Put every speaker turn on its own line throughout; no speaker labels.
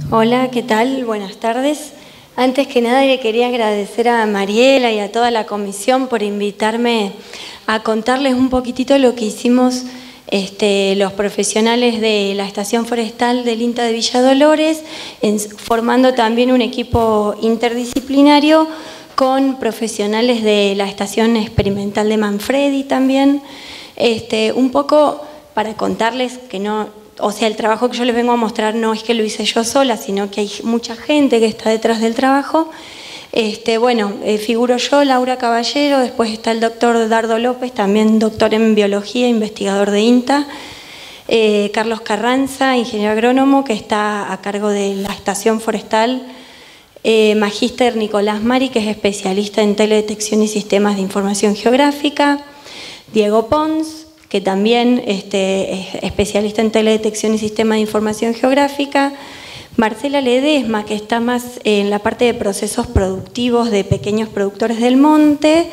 Hola, ¿qué tal? Buenas tardes. Antes que nada le quería agradecer a Mariela y a toda la comisión por invitarme a contarles un poquitito lo que hicimos los profesionales de la Estación Forestal del INTA de Villa Dolores, formando también un equipo interdisciplinario con profesionales de la Estación Experimental de Manfredi también, un poco para contarles que no... O sea, el trabajo que yo les vengo a mostrar no es que lo hice yo sola, sino que hay mucha gente que está detrás del trabajo. Figuro yo, Laura Caballero, después está el doctor Dardo López, también doctor en biología, investigador de INTA. Carlos Carranza, ingeniero agrónomo, que está a cargo de la estación forestal. Magíster Nicolás Mari, que es especialista en teledetección y sistemas de información geográfica. Diego Pons, que también es especialista en teledetección y sistema de información geográfica. Marcela Ledesma, que está más en la parte de procesos productivos de pequeños productores del monte.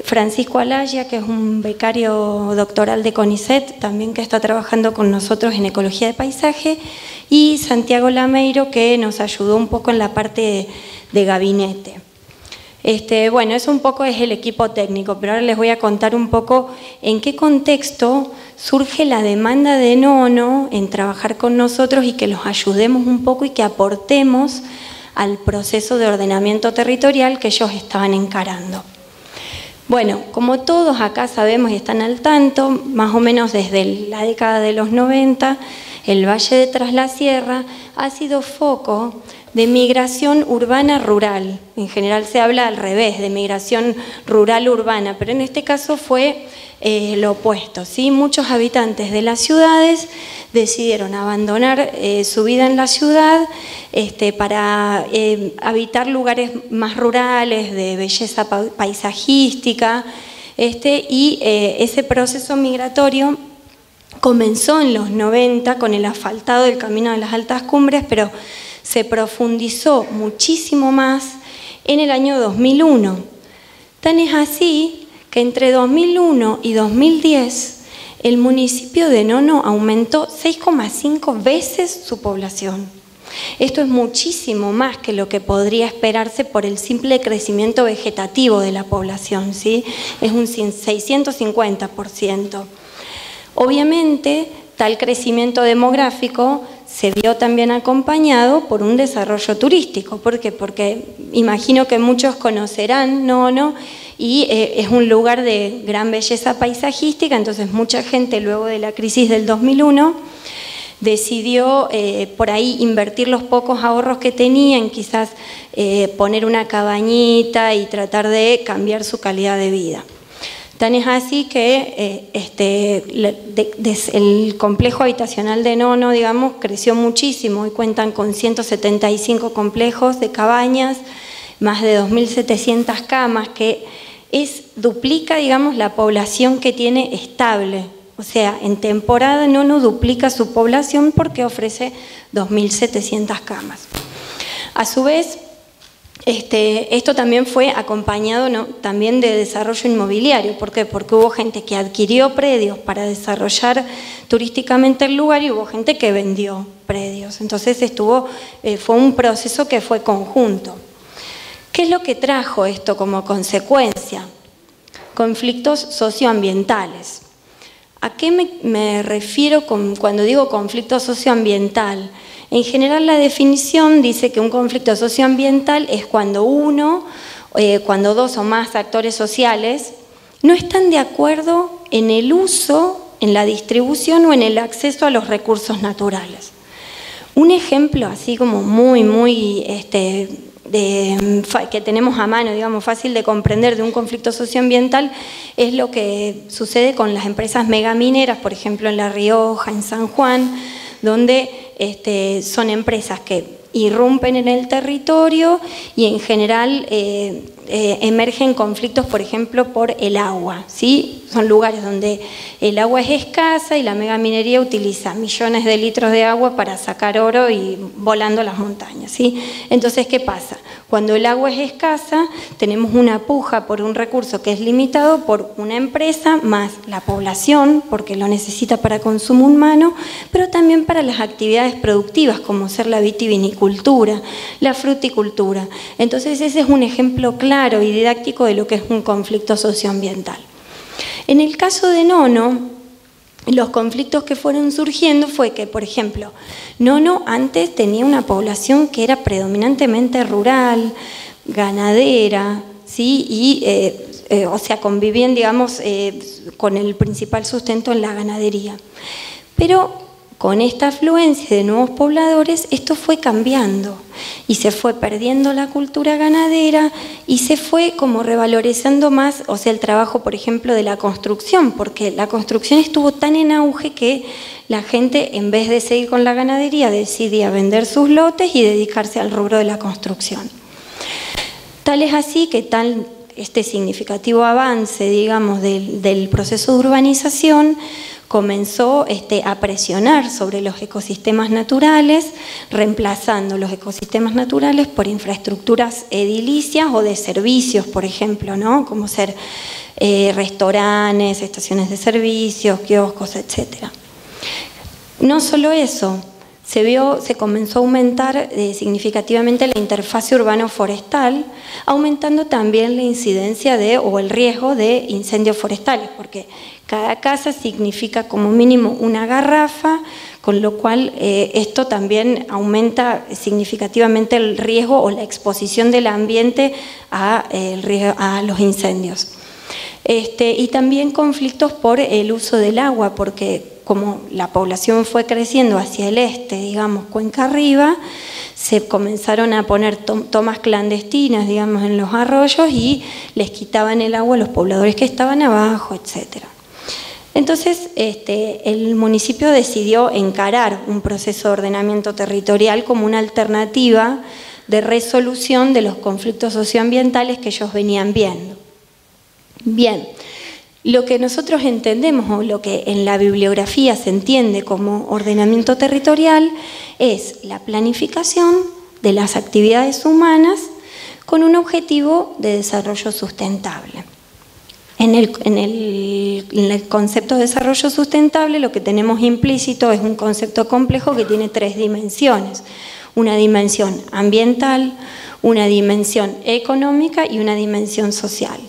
Francisco Alaya, que es un becario doctoral de CONICET, también que está trabajando con nosotros en ecología de paisaje. Y Santiago Lameiro, que nos ayudó un poco en la parte de gabinete. Eso un poco es el equipo técnico, pero ahora les voy a contar un poco en qué contexto surge la demanda de Nono en trabajar con nosotros y que los ayudemos un poco y que aportemos al proceso de ordenamiento territorial que ellos estaban encarando. Bueno, como todos acá sabemos y están al tanto, más o menos desde la década de los 90, el Valle de Tras la Sierra ha sido foco de migración urbana-rural. En general se habla al revés, de migración rural-urbana, pero en este caso fue lo opuesto, ¿sí? Muchos habitantes de las ciudades decidieron abandonar su vida en la ciudad para habitar lugares más rurales, de belleza paisajística, y ese proceso migratorio comenzó en los 90 con el asfaltado del Camino de las Altas Cumbres, pero se profundizó muchísimo más en el año 2001. Tan es así que entre 2001 y 2010 el municipio de Nono aumentó 6,5 veces su población. Esto es muchísimo más que lo que podría esperarse por el simple crecimiento vegetativo de la población, ¿sí? Es un 650%. Obviamente, tal crecimiento demográfico se vio también acompañado por un desarrollo turístico. ¿Por qué? Porque imagino que muchos conocerán Nono y es un lugar de gran belleza paisajística, entonces mucha gente luego de la crisis del 2001 decidió por ahí invertir los pocos ahorros que tenían, quizás poner una cabañita y tratar de cambiar su calidad de vida. Tan es así que el complejo habitacional de Nono, digamos, creció muchísimo y cuentan con 175 complejos de cabañas, más de 2.700 camas, que duplica, digamos, la población que tiene estable. O sea, en temporada Nono duplica su población porque ofrece 2.700 camas. A su vez, esto también fue acompañado, ¿no?, también de desarrollo inmobiliario. ¿Por qué? Porque hubo gente que adquirió predios para desarrollar turísticamente el lugar y hubo gente que vendió predios. Entonces fue un proceso que fue conjunto. ¿Qué es lo que trajo esto como consecuencia? Conflictos socioambientales. ¿A qué me refiero cuando digo conflicto socioambiental? En general la definición dice que un conflicto socioambiental es cuando cuando dos o más actores sociales no están de acuerdo en el uso, en la distribución o en el acceso a los recursos naturales. Un ejemplo así como muy que tenemos a mano, digamos, fácil de comprender de un conflicto socioambiental es lo que sucede con las empresas megamineras, por ejemplo en La Rioja, en San Juan, donde son empresas que irrumpen en el territorio y en general emergen conflictos, por ejemplo, por el agua, ¿sí? Son lugares donde el agua es escasa y la megaminería utiliza millones de litros de agua para sacar oro y volando las montañas, ¿sí? Entonces, ¿qué pasa? Cuando el agua es escasa, tenemos una puja por un recurso que es limitado por una empresa más la población, porque lo necesita para consumo humano, pero también para las actividades productivas, como ser la vitivinicultura, la fruticultura. Entonces, ese es un ejemplo claro y didáctico de lo que es un conflicto socioambiental. En el caso de Nono, los conflictos que fueron surgiendo fue que, por ejemplo, Nono antes tenía una población que era predominantemente rural, ganadera, ¿sí? Y, o sea, convivían, digamos, con el principal sustento en la ganadería. Pero con esta afluencia de nuevos pobladores, esto fue cambiando y se fue perdiendo la cultura ganadera y se fue como revalorizando más, o sea, el trabajo, por ejemplo, de la construcción, porque la construcción estuvo tan en auge que la gente, en vez de seguir con la ganadería, decidía vender sus lotes y dedicarse al rubro de la construcción. Tal es así que este significativo avance, digamos, del proceso de urbanización comenzó a presionar sobre los ecosistemas naturales, reemplazando los ecosistemas naturales por infraestructuras edilicias o de servicios, por ejemplo, ¿no? Como ser restaurantes, estaciones de servicios, kioscos, etc. No solo eso, se comenzó a aumentar significativamente la interfase urbano-forestal, aumentando también la incidencia o el riesgo de incendios forestales, porque cada casa significa como mínimo una garrafa, con lo cual esto también aumenta significativamente el riesgo o la exposición del ambiente a los incendios. Y también conflictos por el uso del agua, porque como la población fue creciendo hacia el este, digamos, cuenca arriba, se comenzaron a poner tomas clandestinas, digamos, en los arroyos y les quitaban el agua a los pobladores que estaban abajo, etc. Entonces, el municipio decidió encarar un proceso de ordenamiento territorial como una alternativa de resolución de los conflictos socioambientales que ellos venían viendo. Bien, lo que nosotros entendemos o lo que en la bibliografía se entiende como ordenamiento territorial es la planificación de las actividades humanas con un objetivo de desarrollo sustentable. En el concepto de desarrollo sustentable lo que tenemos implícito es un concepto complejo que tiene 3 dimensiones. Una dimensión ambiental, una dimensión económica y una dimensión social.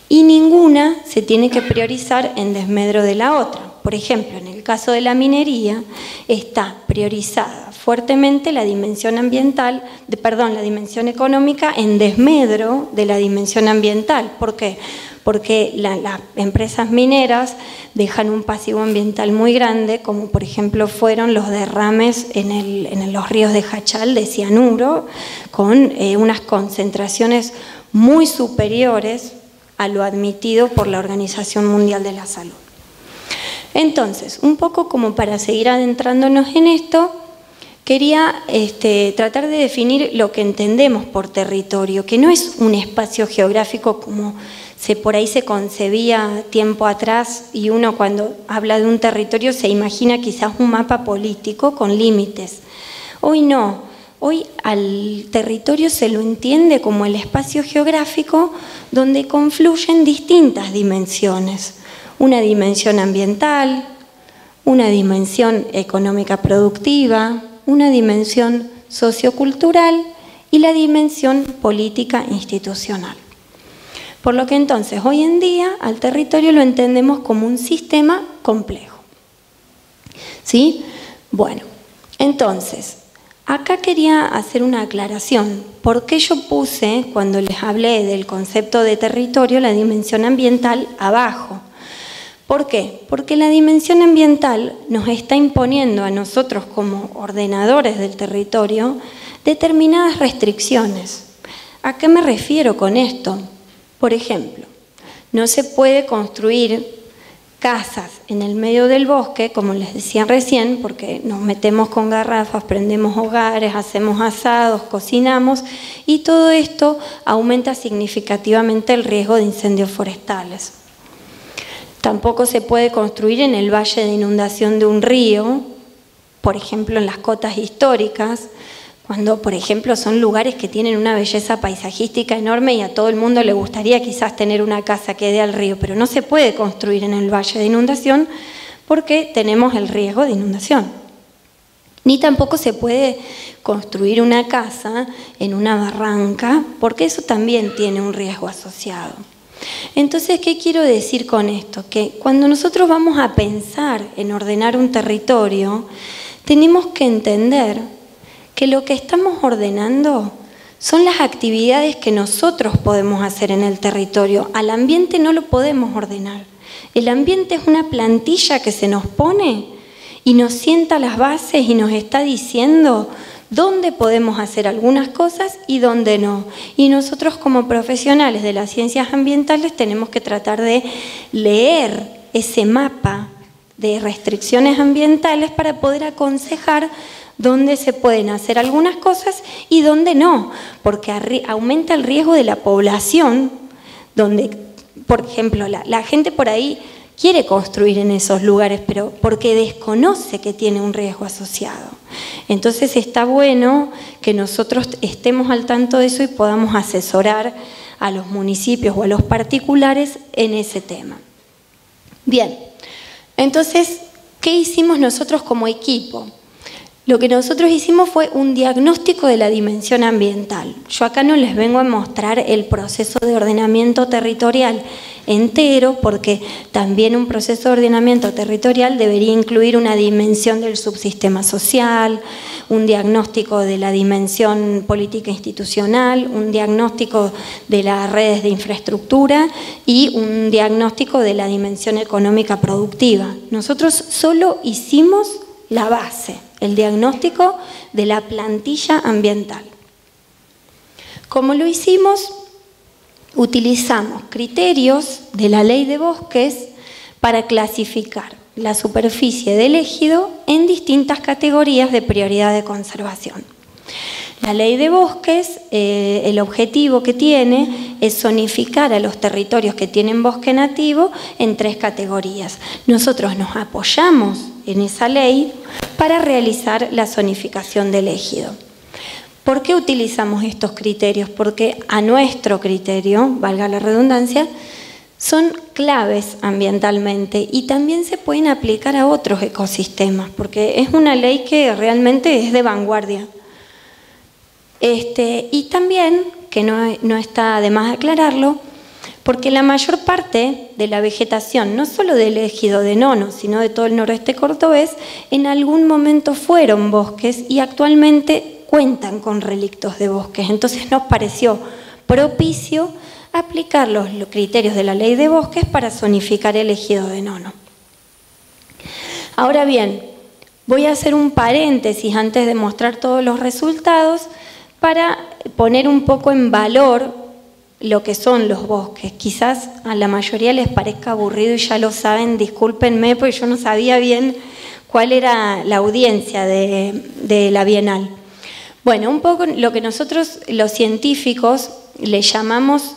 Y ninguna se tiene que priorizar en desmedro de la otra. Por ejemplo, en el caso de la minería está priorizada fuertemente la dimensión ambiental, la dimensión económica en desmedro de la dimensión ambiental. ¿Por qué? Porque las empresas mineras dejan un pasivo ambiental muy grande, como por ejemplo fueron los derrames en los ríos de Jachal de cianuro, con unas concentraciones muy superiores a lo admitido por la Organización Mundial de la Salud. Entonces, un poco como para seguir adentrándonos en esto, quería tratar de definir lo que entendemos por territorio, que no es un espacio geográfico como por ahí se concebía tiempo atrás, y uno cuando habla de un territorio se imagina quizás un mapa político con límites. Hoy no, hoy al territorio se lo entiende como el espacio geográfico donde confluyen distintas dimensiones. Una dimensión ambiental, una dimensión económica productiva, una dimensión sociocultural y la dimensión política institucional. Por lo que entonces hoy en día al territorio lo entendemos como un sistema complejo. ¿Sí? Bueno, entonces, acá quería hacer una aclaración. ¿Por qué yo puse, cuando les hablé del concepto de territorio, la dimensión ambiental abajo? ¿Por qué? Porque la dimensión ambiental nos está imponiendo a nosotros como ordenadores del territorio determinadas restricciones. ¿A qué me refiero con esto? Por ejemplo, no se puede construir casas en el medio del bosque, como les decía recién, porque nos metemos con garrafas, prendemos hogares, hacemos asados, cocinamos, y todo esto aumenta significativamente el riesgo de incendios forestales. Tampoco se puede construir en el valle de inundación de un río, por ejemplo en las cotas históricas, cuando, por ejemplo, son lugares que tienen una belleza paisajística enorme y a todo el mundo le gustaría quizás tener una casa que dé al río, pero no se puede construir en el valle de inundación porque tenemos el riesgo de inundación. Ni tampoco se puede construir una casa en una barranca, porque eso también tiene un riesgo asociado. Entonces, ¿qué quiero decir con esto? Que cuando nosotros vamos a pensar en ordenar un territorio, tenemos que entender que lo que estamos ordenando son las actividades que nosotros podemos hacer en el territorio. Al ambiente no lo podemos ordenar. El ambiente es una plantilla que se nos pone y nos sienta las bases y nos está diciendo dónde podemos hacer algunas cosas y dónde no. Y nosotros como profesionales de las ciencias ambientales tenemos que tratar de leer ese mapa de restricciones ambientales para poder aconsejar dónde se pueden hacer algunas cosas y dónde no, porque aumenta el riesgo de la población, donde, por ejemplo, la gente por ahí quiere construir en esos lugares, pero porque desconoce que tiene un riesgo asociado. Entonces está bueno que nosotros estemos al tanto de eso y podamos asesorar a los municipios o a los particulares en ese tema. Bien, entonces, ¿qué hicimos nosotros como equipo? Lo que nosotros hicimos fue un diagnóstico de la dimensión ambiental. Yo acá no les vengo a mostrar el proceso de ordenamiento territorial entero, porque también un proceso de ordenamiento territorial debería incluir una dimensión del subsistema social, un diagnóstico de la dimensión política institucional, un diagnóstico de las redes de infraestructura y un diagnóstico de la dimensión económica productiva. Nosotros solo hicimos la base, el diagnóstico de la plantilla ambiental. ¿Cómo lo hicimos? Utilizamos criterios de la Ley de Bosques para clasificar la superficie del ejido en distintas categorías de prioridad de conservación. La Ley de Bosques, el objetivo que tiene es zonificar a los territorios que tienen bosque nativo en 3 categorías. Nosotros nos apoyamos en esa ley para realizar la zonificación del ejido. ¿Por qué utilizamos estos criterios? Porque a nuestro criterio, valga la redundancia, son claves ambientalmente y también se pueden aplicar a otros ecosistemas, porque es una ley que realmente es de vanguardia. Y también, que no está de más aclararlo, porque la mayor parte de la vegetación, no solo del ejido de Nono, sino de todo el noroeste cordobés, en algún momento fueron bosques y actualmente cuentan con relictos de bosques. Entonces nos pareció propicio aplicar los criterios de la Ley de Bosques para zonificar el ejido de Nono. Ahora bien, voy a hacer un paréntesis antes de mostrar todos los resultados para poner un poco en valor lo que son los bosques. Quizás a la mayoría les parezca aburrido y ya lo saben, discúlpenme, porque yo no sabía bien cuál era la audiencia de la Bienal. Bueno, un poco lo que nosotros los científicos le llamamos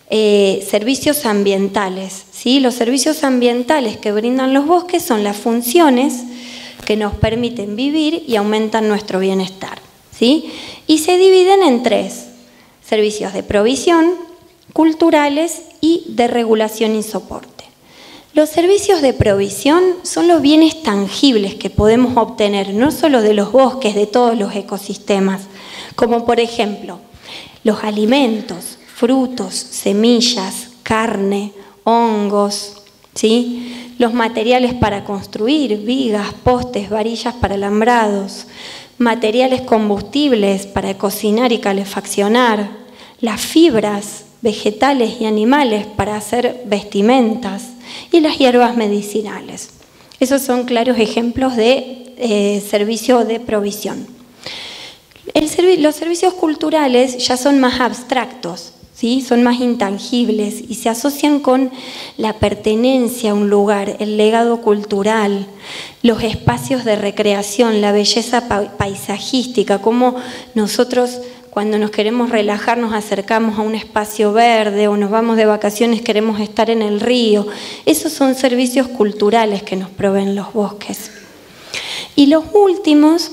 servicios ambientales, ¿sí? Los servicios ambientales que brindan los bosques son las funciones que nos permiten vivir y aumentan nuestro bienestar, ¿sí? Y se dividen en 3: servicios de provisión, culturales y de regulación y soporte. Los servicios de provisión son los bienes tangibles que podemos obtener, no solo de los bosques, de todos los ecosistemas, como por ejemplo los alimentos, frutos, semillas, carne, hongos, ¿sí? Los materiales para construir, vigas, postes, varillas para alambrados, materiales combustibles para cocinar y calefaccionar, las fibras vegetales y animales para hacer vestimentas y las hierbas medicinales. Esos son claros ejemplos de servicio de provisión. Los servicios culturales ya son más abstractos, ¿sí? Son más intangibles y se asocian con la pertenencia a un lugar, el legado cultural, los espacios de recreación, la belleza paisajística, cómo nosotros cuando nos queremos relajar nos acercamos a un espacio verde o nos vamos de vacaciones, queremos estar en el río. Esos son servicios culturales que nos proveen los bosques. Y los últimos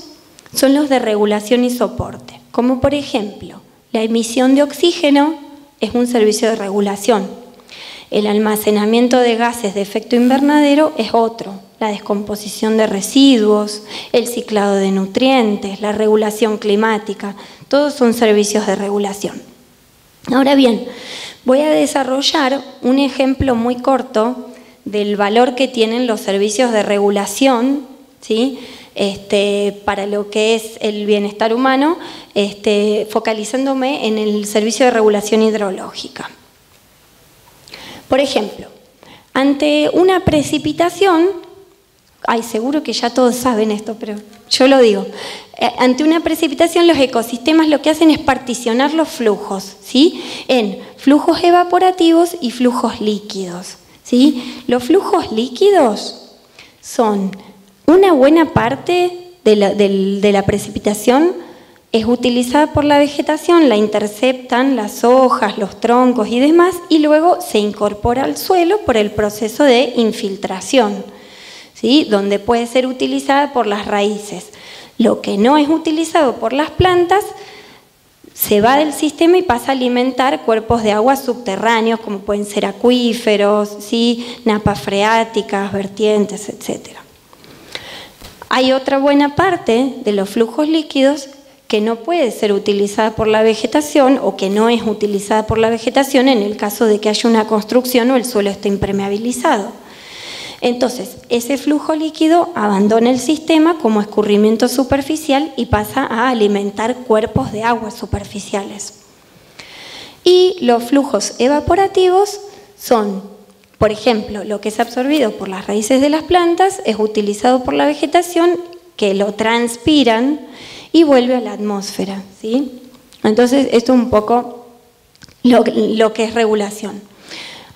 son los de regulación y soporte, como por ejemplo, la emisión de oxígeno es un servicio de regulación. El almacenamiento de gases de efecto invernadero es otro. La descomposición de residuos, el ciclado de nutrientes, la regulación climática, todos son servicios de regulación. Ahora bien, voy a desarrollar un ejemplo muy corto del valor que tienen los servicios de regulación, ¿sí? Para lo que es el bienestar humano, focalizándome en el servicio de regulación hidrológica. Por ejemplo, ante una precipitación, seguro que ya todos saben esto, pero yo lo digo, ante una precipitación los ecosistemas lo que hacen es particionar los flujos, ¿sí? En flujos evaporativos y flujos líquidos, ¿sí? Los flujos líquidos son una buena parte de la precipitación es utilizada por la vegetación, la interceptan las hojas, los troncos y demás, y luego se incorpora al suelo por el proceso de infiltración, ¿sí? Donde puede ser utilizada por las raíces. Lo que no es utilizado por las plantas se va del sistema y pasa a alimentar cuerpos de agua subterráneos, como pueden ser acuíferos, ¿sí? Napas freáticas, vertientes, etc. Hay otra buena parte de los flujos líquidos que no puede ser utilizada por la vegetación o que no es utilizada por la vegetación en el caso de que haya una construcción o el suelo esté impermeabilizado. Entonces, ese flujo líquido abandona el sistema como escurrimiento superficial y pasa a alimentar cuerpos de agua superficiales. Y los flujos evaporativos son, por ejemplo, lo que es absorbido por las raíces de las plantas, es utilizado por la vegetación, que lo transpiran y vuelve a la atmósfera, ¿sí? Entonces, esto es un poco lo que es regulación.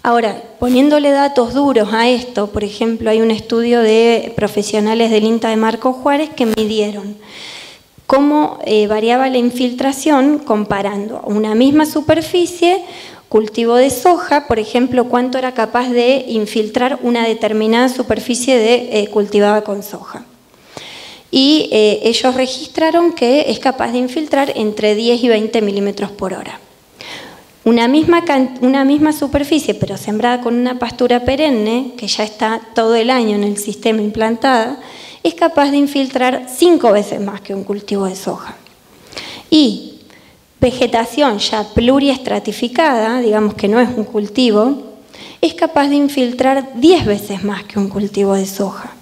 Ahora, poniéndole datos duros a esto, por ejemplo, hay un estudio de profesionales del INTA de Marcos Juárez que midieron cómo variaba la infiltración comparando una misma superficie, cultivo de soja, por ejemplo, cuánto era capaz de infiltrar una determinada superficie cultivada con soja. Y ellos registraron que es capaz de infiltrar entre 10 y 20 milímetros por hora. Una misma superficie, pero sembrada con una pastura perenne, que ya está todo el año en el sistema implantada, es capaz de infiltrar 5 veces más que un cultivo de soja. Y vegetación ya pluriestratificada, digamos que no es un cultivo, es capaz de infiltrar 10 veces más que un cultivo de soja.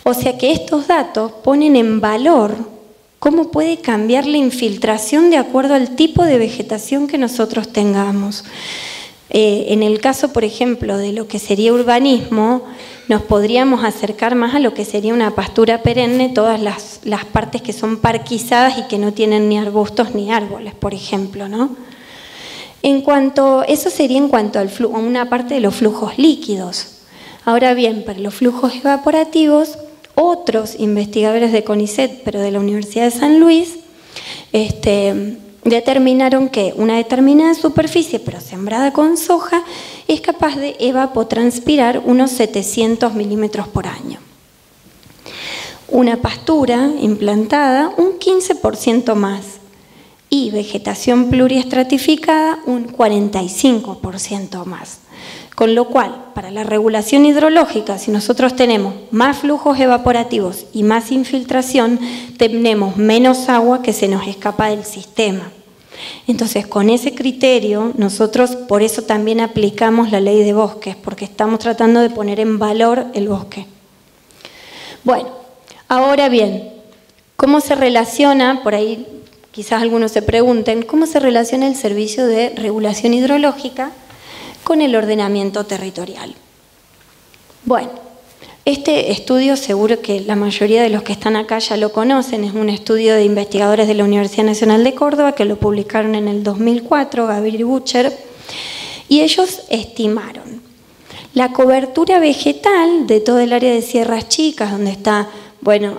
O sea que estos datos ponen en valor cómo puede cambiar la infiltración de acuerdo al tipo de vegetación que nosotros tengamos. En el caso, por ejemplo, de lo que sería urbanismo, nos podríamos acercar más a lo que sería una pastura perenne, todas las partes que son parquizadas y que no tienen ni arbustos ni árboles, por ejemplo, ¿no? Eso sería en cuanto a una parte de los flujos líquidos. Ahora bien, para los flujos evaporativos, otros investigadores de CONICET, pero de la Universidad de San Luis, determinaron que una determinada superficie, pero sembrada con soja, es capaz de evapotranspirar unos 700 milímetros por año. Una pastura implantada, un 15% más. Y vegetación pluriestratificada, un 45% más. Con lo cual, para la regulación hidrológica, si nosotros tenemos más flujos evaporativos y más infiltración, tenemos menos agua que se nos escapa del sistema. Entonces, con ese criterio, nosotros por eso también aplicamos la ley de bosques, porque estamos tratando de poner en valor el bosque. Bueno, ahora bien, ¿cómo se relaciona, por ahí quizás algunos se pregunten, cómo se relaciona el servicio de regulación hidrológica con el ordenamiento territorial? Bueno, Este estudio, seguro que la mayoría de los que están acá ya lo conocen, es un estudio de investigadores de la Universidad Nacional de Córdoba que lo publicaron en el 2004, Gabriel Butcher, y ellos estimaron la cobertura vegetal de todo el área de Sierras Chicas, donde está, bueno,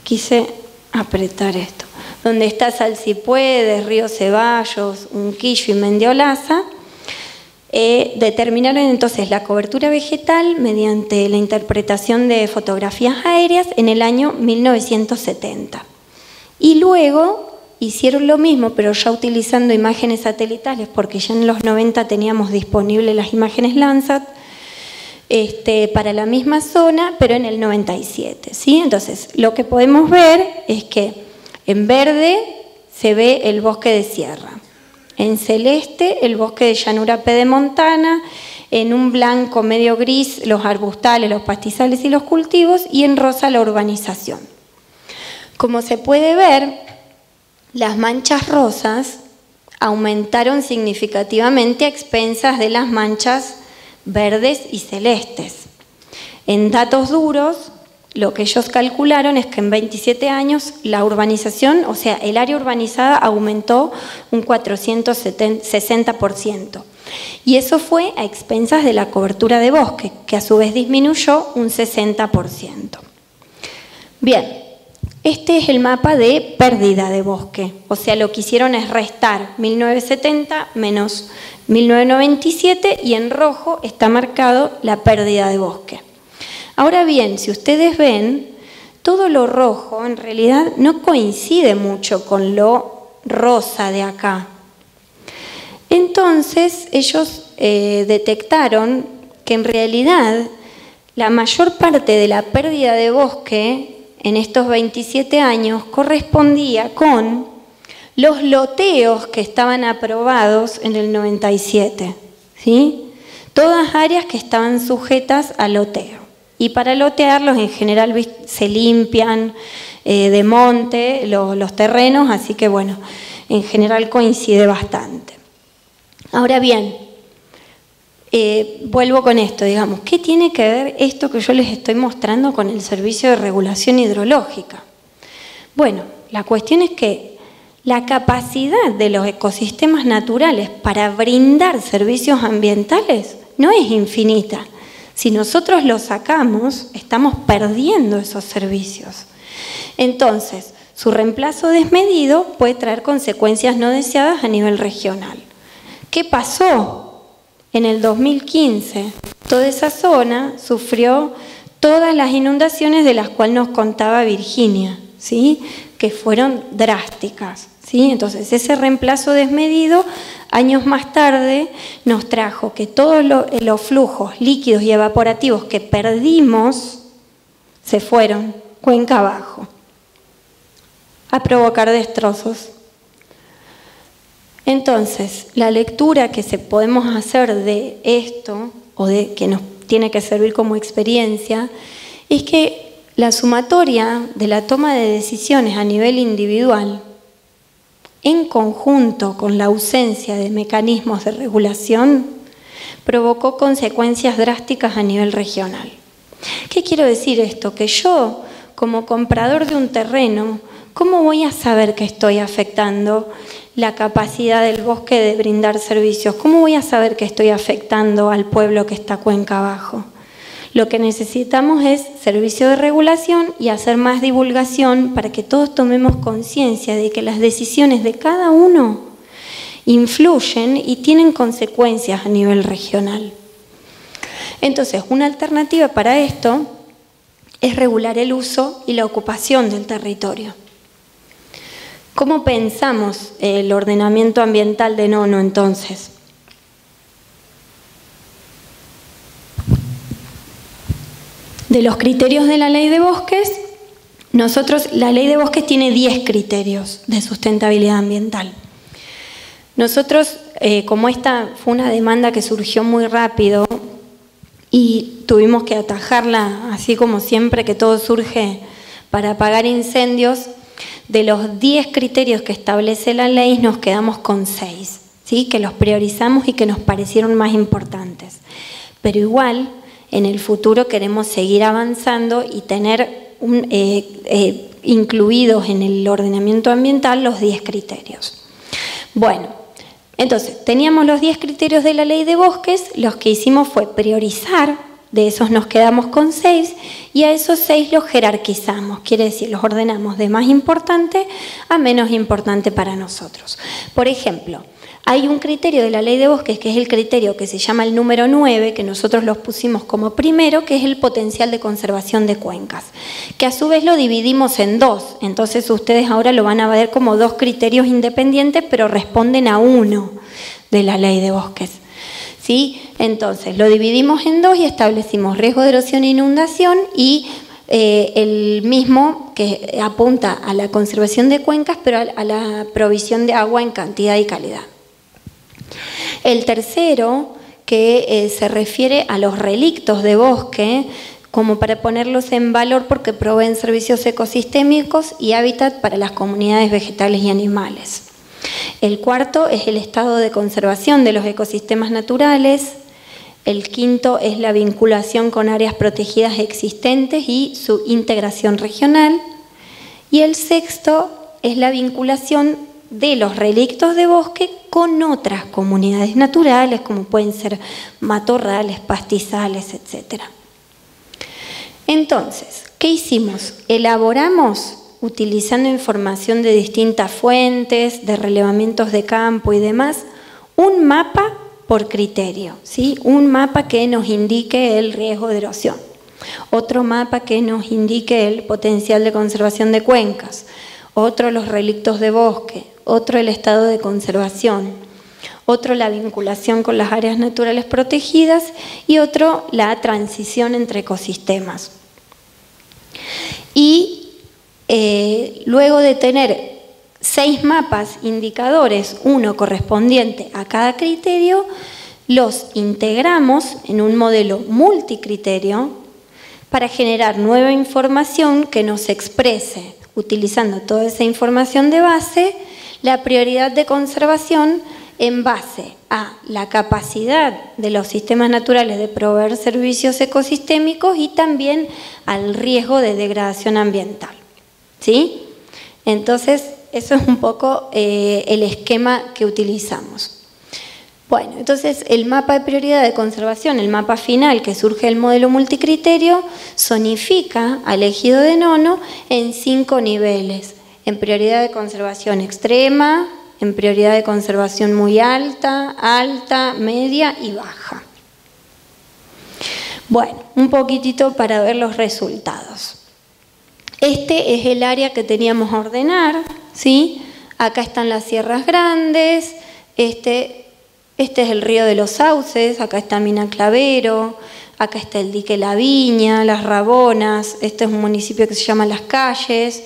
quise apretar esto, donde está Salsipuedes, Río Ceballos, Unquillo y Mendiolaza. Determinaron entonces la cobertura vegetal mediante la interpretación de fotografías aéreas en el año 1970. Y luego hicieron lo mismo, pero ya utilizando imágenes satelitales, porque ya en los 90 teníamos disponibles las imágenes Landsat, para la misma zona, pero en el 97. ¿Sí? Entonces, lo que podemos ver es que en verde se ve el bosque de sierra, en celeste el bosque de llanura pedemontana, en un blanco medio gris los arbustales, los pastizales y los cultivos, y en rosa la urbanización. Como se puede ver, las manchas rosas aumentaron significativamente a expensas de las manchas verdes y celestes. En datos duros, lo que ellos calcularon es que en 27 años la urbanización, o sea, el área urbanizada aumentó un 460%. Y eso fue a expensas de la cobertura de bosque, que a su vez disminuyó un 60%. Bien. Este es el mapa de pérdida de bosque, o sea, lo que hicieron es restar 1970 menos 1997 y en rojo está marcado la pérdida de bosque. Ahora bien, si ustedes ven, todo lo rojo en realidad no coincide mucho con lo rosa de acá. Entonces ellos detectaron que en realidad la mayor parte de la pérdida de bosque en estos 27 años correspondía con los loteos que estaban aprobados en el 97, ¿sí? Todas áreas que estaban sujetas a loteo. Y para lotearlos en general se limpian de monte los terrenos, así que bueno, en general coincide bastante. Ahora bien, vuelvo con esto, digamos, ¿qué tiene que ver esto que yo les estoy mostrando con el Servicio de Regulación Hidrológica? Bueno, la cuestión es que la capacidad de los ecosistemas naturales para brindar servicios ambientales no es infinita. Si nosotros los sacamos, estamos perdiendo esos servicios. Entonces, su reemplazo desmedido puede traer consecuencias no deseadas a nivel regional. ¿Qué pasó? En el 2015, toda esa zona sufrió todas las inundaciones de las cuales nos contaba Virginia, ¿sí? Que fueron drásticas, ¿sí? Entonces, ese reemplazo desmedido, años más tarde, nos trajo que todos los flujos líquidos y evaporativos que perdimos se fueron cuenca abajo a provocar destrozos. Entonces, la lectura que podemos hacer de esto, o de que nos tiene que servir como experiencia, es que la sumatoria de la toma de decisiones a nivel individual, en conjunto con la ausencia de mecanismos de regulación, provocó consecuencias drásticas a nivel regional. ¿Qué quiero decir esto? Que yo, como comprador de un terreno, ¿cómo voy a saber que estoy afectando la capacidad del bosque de brindar servicios? ¿Cómo voy a saber que estoy afectando al pueblo que está cuenca abajo? Lo que necesitamos es servicio de regulación y hacer más divulgación para que todos tomemos conciencia de que las decisiones de cada uno influyen y tienen consecuencias a nivel regional. Entonces, una alternativa para esto es regular el uso y la ocupación del territorio. ¿Cómo pensamos el ordenamiento ambiental de Nono entonces? De los criterios de la Ley de Bosques, la Ley de Bosques tiene 10 criterios de sustentabilidad ambiental. Nosotros, como esta fue una demanda que surgió muy rápido y tuvimos que atajarla, así como siempre que todo surge para apagar incendios, de los 10 criterios que establece la ley nos quedamos con 6, ¿sí? Que los priorizamos y que nos parecieron más importantes. pero igual en el futuro queremos seguir avanzando y tener incluidos en el ordenamiento ambiental los 10 criterios. Bueno, entonces teníamos los 10 criterios de la Ley de Bosques, los que hicimos fue priorizar, de esos nos quedamos con 6 y a esos 6 los jerarquizamos, quiere decir, los ordenamos de más importante a menos importante para nosotros. Por ejemplo, hay un criterio de la Ley de Bosques que es el criterio que se llama el número 9, que nosotros los pusimos como primero, que es el potencial de conservación de cuencas, que a su vez lo dividimos en 2, entonces ustedes ahora lo van a ver como 2 criterios independientes, pero responden a uno de la Ley de Bosques. ¿Sí? Entonces lo dividimos en 2 y establecimos riesgo de erosión e inundación y el mismo que apunta a la conservación de cuencas, pero a la provisión de agua en cantidad y calidad. El tercero, que se refiere a los relictos de bosque, como para ponerlos en valor porque proveen servicios ecosistémicos y hábitat para las comunidades vegetales y animales. El cuarto es el estado de conservación de los ecosistemas naturales. El quinto es la vinculación con áreas protegidas existentes y su integración regional. Y el sexto es la vinculación de los relictos de bosque con otras comunidades naturales, como pueden ser matorrales, pastizales, etc. Entonces, ¿qué hicimos? Elaboramos, utilizando información de distintas fuentes, de relevamientos de campo y demás, un mapa por criterio, ¿sí? Un mapa que nos indique el riesgo de erosión, otro mapa que nos indique el potencial de conservación de cuencas, otro los relictos de bosque, otro el estado de conservación, otro la vinculación con las áreas naturales protegidas y otro la transición entre ecosistemas. Y luego de tener 6 mapas indicadores, uno correspondiente a cada criterio, los integramos en un modelo multicriterio para generar nueva información que nos exprese, utilizando toda esa información de base, la prioridad de conservación en base a la capacidad de los sistemas naturales de proveer servicios ecosistémicos y también al riesgo de degradación ambiental. ¿Sí? Entonces, eso es un poco el esquema que utilizamos. Bueno, entonces el mapa de prioridad de conservación, el mapa final que surge del modelo multicriterio, zonifica al ejido de Nono en 5 niveles. En prioridad de conservación extrema, en prioridad de conservación muy alta, alta, media y baja. Bueno, un poquitito para ver los resultados. Este es el área que teníamos a ordenar, ¿sí? Acá están las sierras grandes, este es el río de los Sauces, acá está Mina Clavero, acá está el dique La Viña, Las Rabonas, este es un municipio que se llama Las Calles,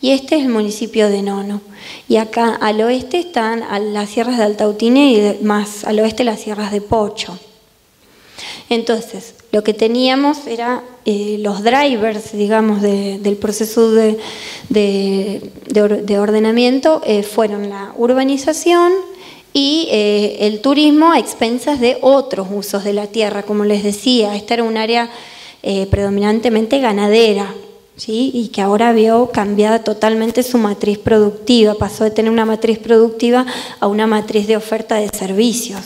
y este es el municipio de Nono. Y acá al oeste están las sierras de Altautine y más al oeste las sierras de Pocho. Entonces, lo que teníamos era los drivers, digamos, del proceso de ordenamiento fueron la urbanización y el turismo a expensas de otros usos de la tierra. Como les decía, esta era un área predominantemente ganadera, ¿sí? Y que ahora vio cambiada totalmente su matriz productiva, pasó de tener una matriz productiva a una matriz de oferta de servicios.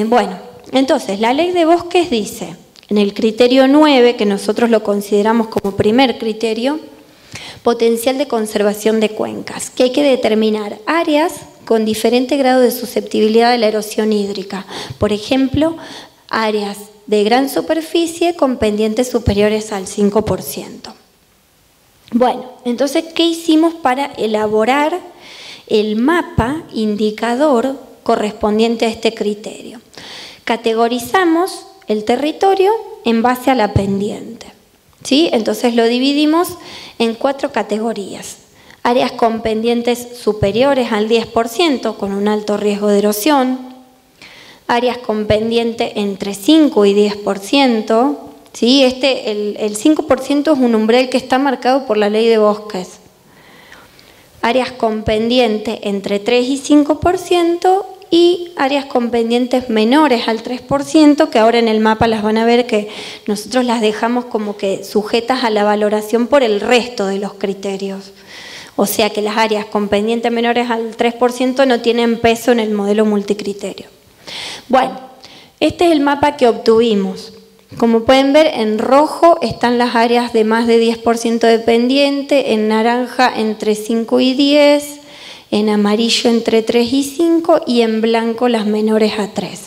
Bueno, entonces la Ley de Bosques dice, en el criterio 9, que nosotros lo consideramos como primer criterio, potencial de conservación de cuencas, que hay que determinar áreas con diferente grado de susceptibilidad a la erosión hídrica. Por ejemplo, áreas de gran superficie con pendientes superiores al 5%. Bueno, entonces, ¿qué hicimos para elaborar el mapa indicador correspondiente a este criterio? Categorizamos el territorio en base a la pendiente, ¿sí? Entonces lo dividimos en 4 categorías. Áreas con pendientes superiores al 10% con un alto riesgo de erosión, áreas con pendiente entre 5 y 10%, ¿sí? El 5% es un umbral que está marcado por la Ley de Bosques. Áreas con pendiente entre 3 y 5% y áreas con pendientes menores al 3%, que ahora en el mapa las van a ver que nosotros las dejamos como que sujetas a la valoración por el resto de los criterios. O sea que las áreas con pendientes menores al 3% no tienen peso en el modelo multicriterio. Bueno, este es el mapa que obtuvimos. Como pueden ver, en rojo están las áreas de más de 10% de pendiente, en naranja entre 5 y 10, en amarillo entre 3 y 5 y en blanco las menores a 3.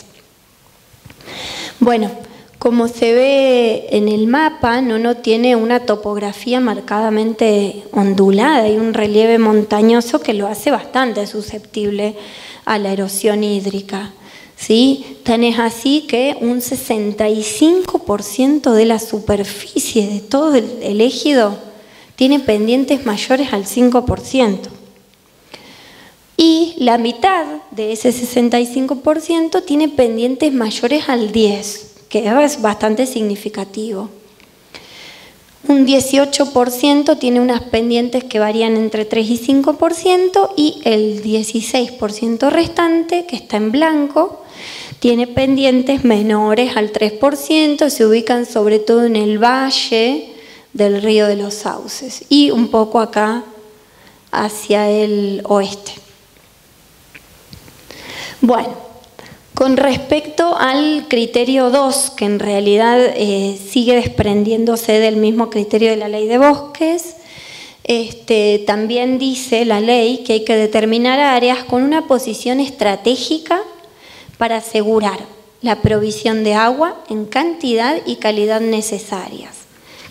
Bueno, como se ve en el mapa, Nono tiene una topografía marcadamente ondulada y un relieve montañoso que lo hace bastante susceptible a la erosión hídrica. ¿Sí? Tan es así que un 65% de la superficie de todo el ejido tiene pendientes mayores al 5%. Y la mitad de ese 65% tiene pendientes mayores al 10%, que es bastante significativo. Un 18% tiene unas pendientes que varían entre 3 y 5% y el 16% restante, que está en blanco, tiene pendientes menores al 3%, se ubican sobre todo en el valle del río de los Sauces y un poco acá hacia el oeste. Bueno, con respecto al criterio 2, que en realidad sigue desprendiéndose del mismo criterio de la ley de bosques, también dice la ley que hay que determinar áreas con una posición estratégica para asegurar la provisión de agua en cantidad y calidad necesarias.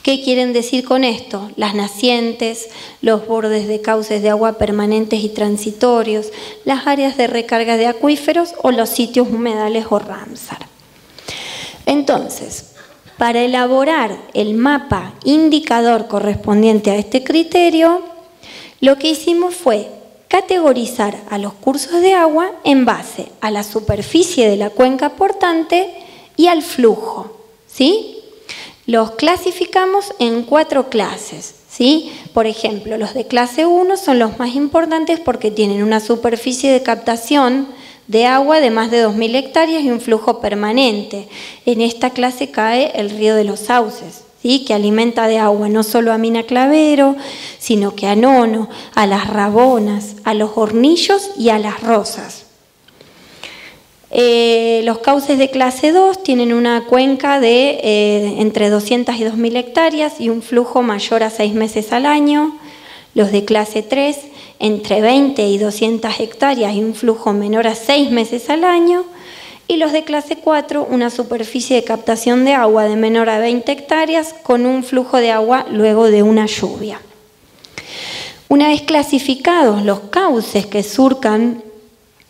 ¿Qué quieren decir con esto? Las nacientes, los bordes de cauces de agua permanentes y transitorios, las áreas de recarga de acuíferos o los sitios humedales o Ramsar. Entonces, para elaborar el mapa indicador correspondiente a este criterio, lo que hicimos fue categorizar a los cursos de agua en base a la superficie de la cuenca portante y al flujo, ¿sí? Los clasificamos en 4 clases, ¿sí? Por ejemplo, los de clase 1 son los más importantes porque tienen una superficie de captación de agua de más de 2.000 hectáreas y un flujo permanente. En esta clase cae el río de los Sauces, ¿sí? Que alimenta de agua no solo a Mina Clavero, sino que a Nono, a las Rabonas, a los Hornillos y a las Rosas. Los cauces de clase 2 tienen una cuenca de entre 200 y 2.000 hectáreas y un flujo mayor a 6 meses al año. Los de clase 3 entre 20 y 200 hectáreas y un flujo menor a 6 meses al año. Y los de clase 4, una superficie de captación de agua de menor a 20 hectáreas con un flujo de agua luego de una lluvia. Una vez clasificados los cauces que surcan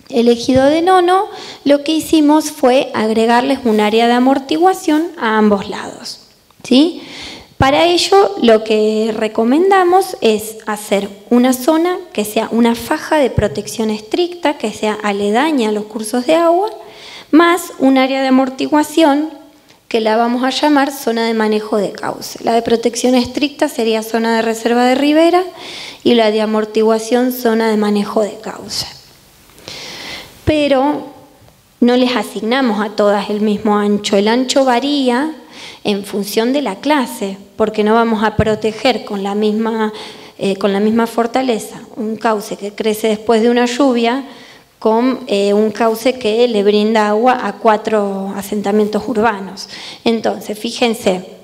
el ejido de Nono, lo que hicimos fue agregarles un área de amortiguación a ambos lados, ¿sí? Para ello, lo que recomendamos es hacer una zona que sea una faja de protección estricta, que sea aledaña a los cursos de agua, más un área de amortiguación que la vamos a llamar zona de manejo de cauce. La de protección estricta sería zona de reserva de ribera y la de amortiguación zona de manejo de cauce. Pero no les asignamos a todas el mismo ancho. El ancho varía en función de la clase, porque no vamos a proteger con la misma fortaleza un cauce que crece después de una lluvia con un cauce que le brinda agua a 4 asentamientos urbanos. Entonces, fíjense,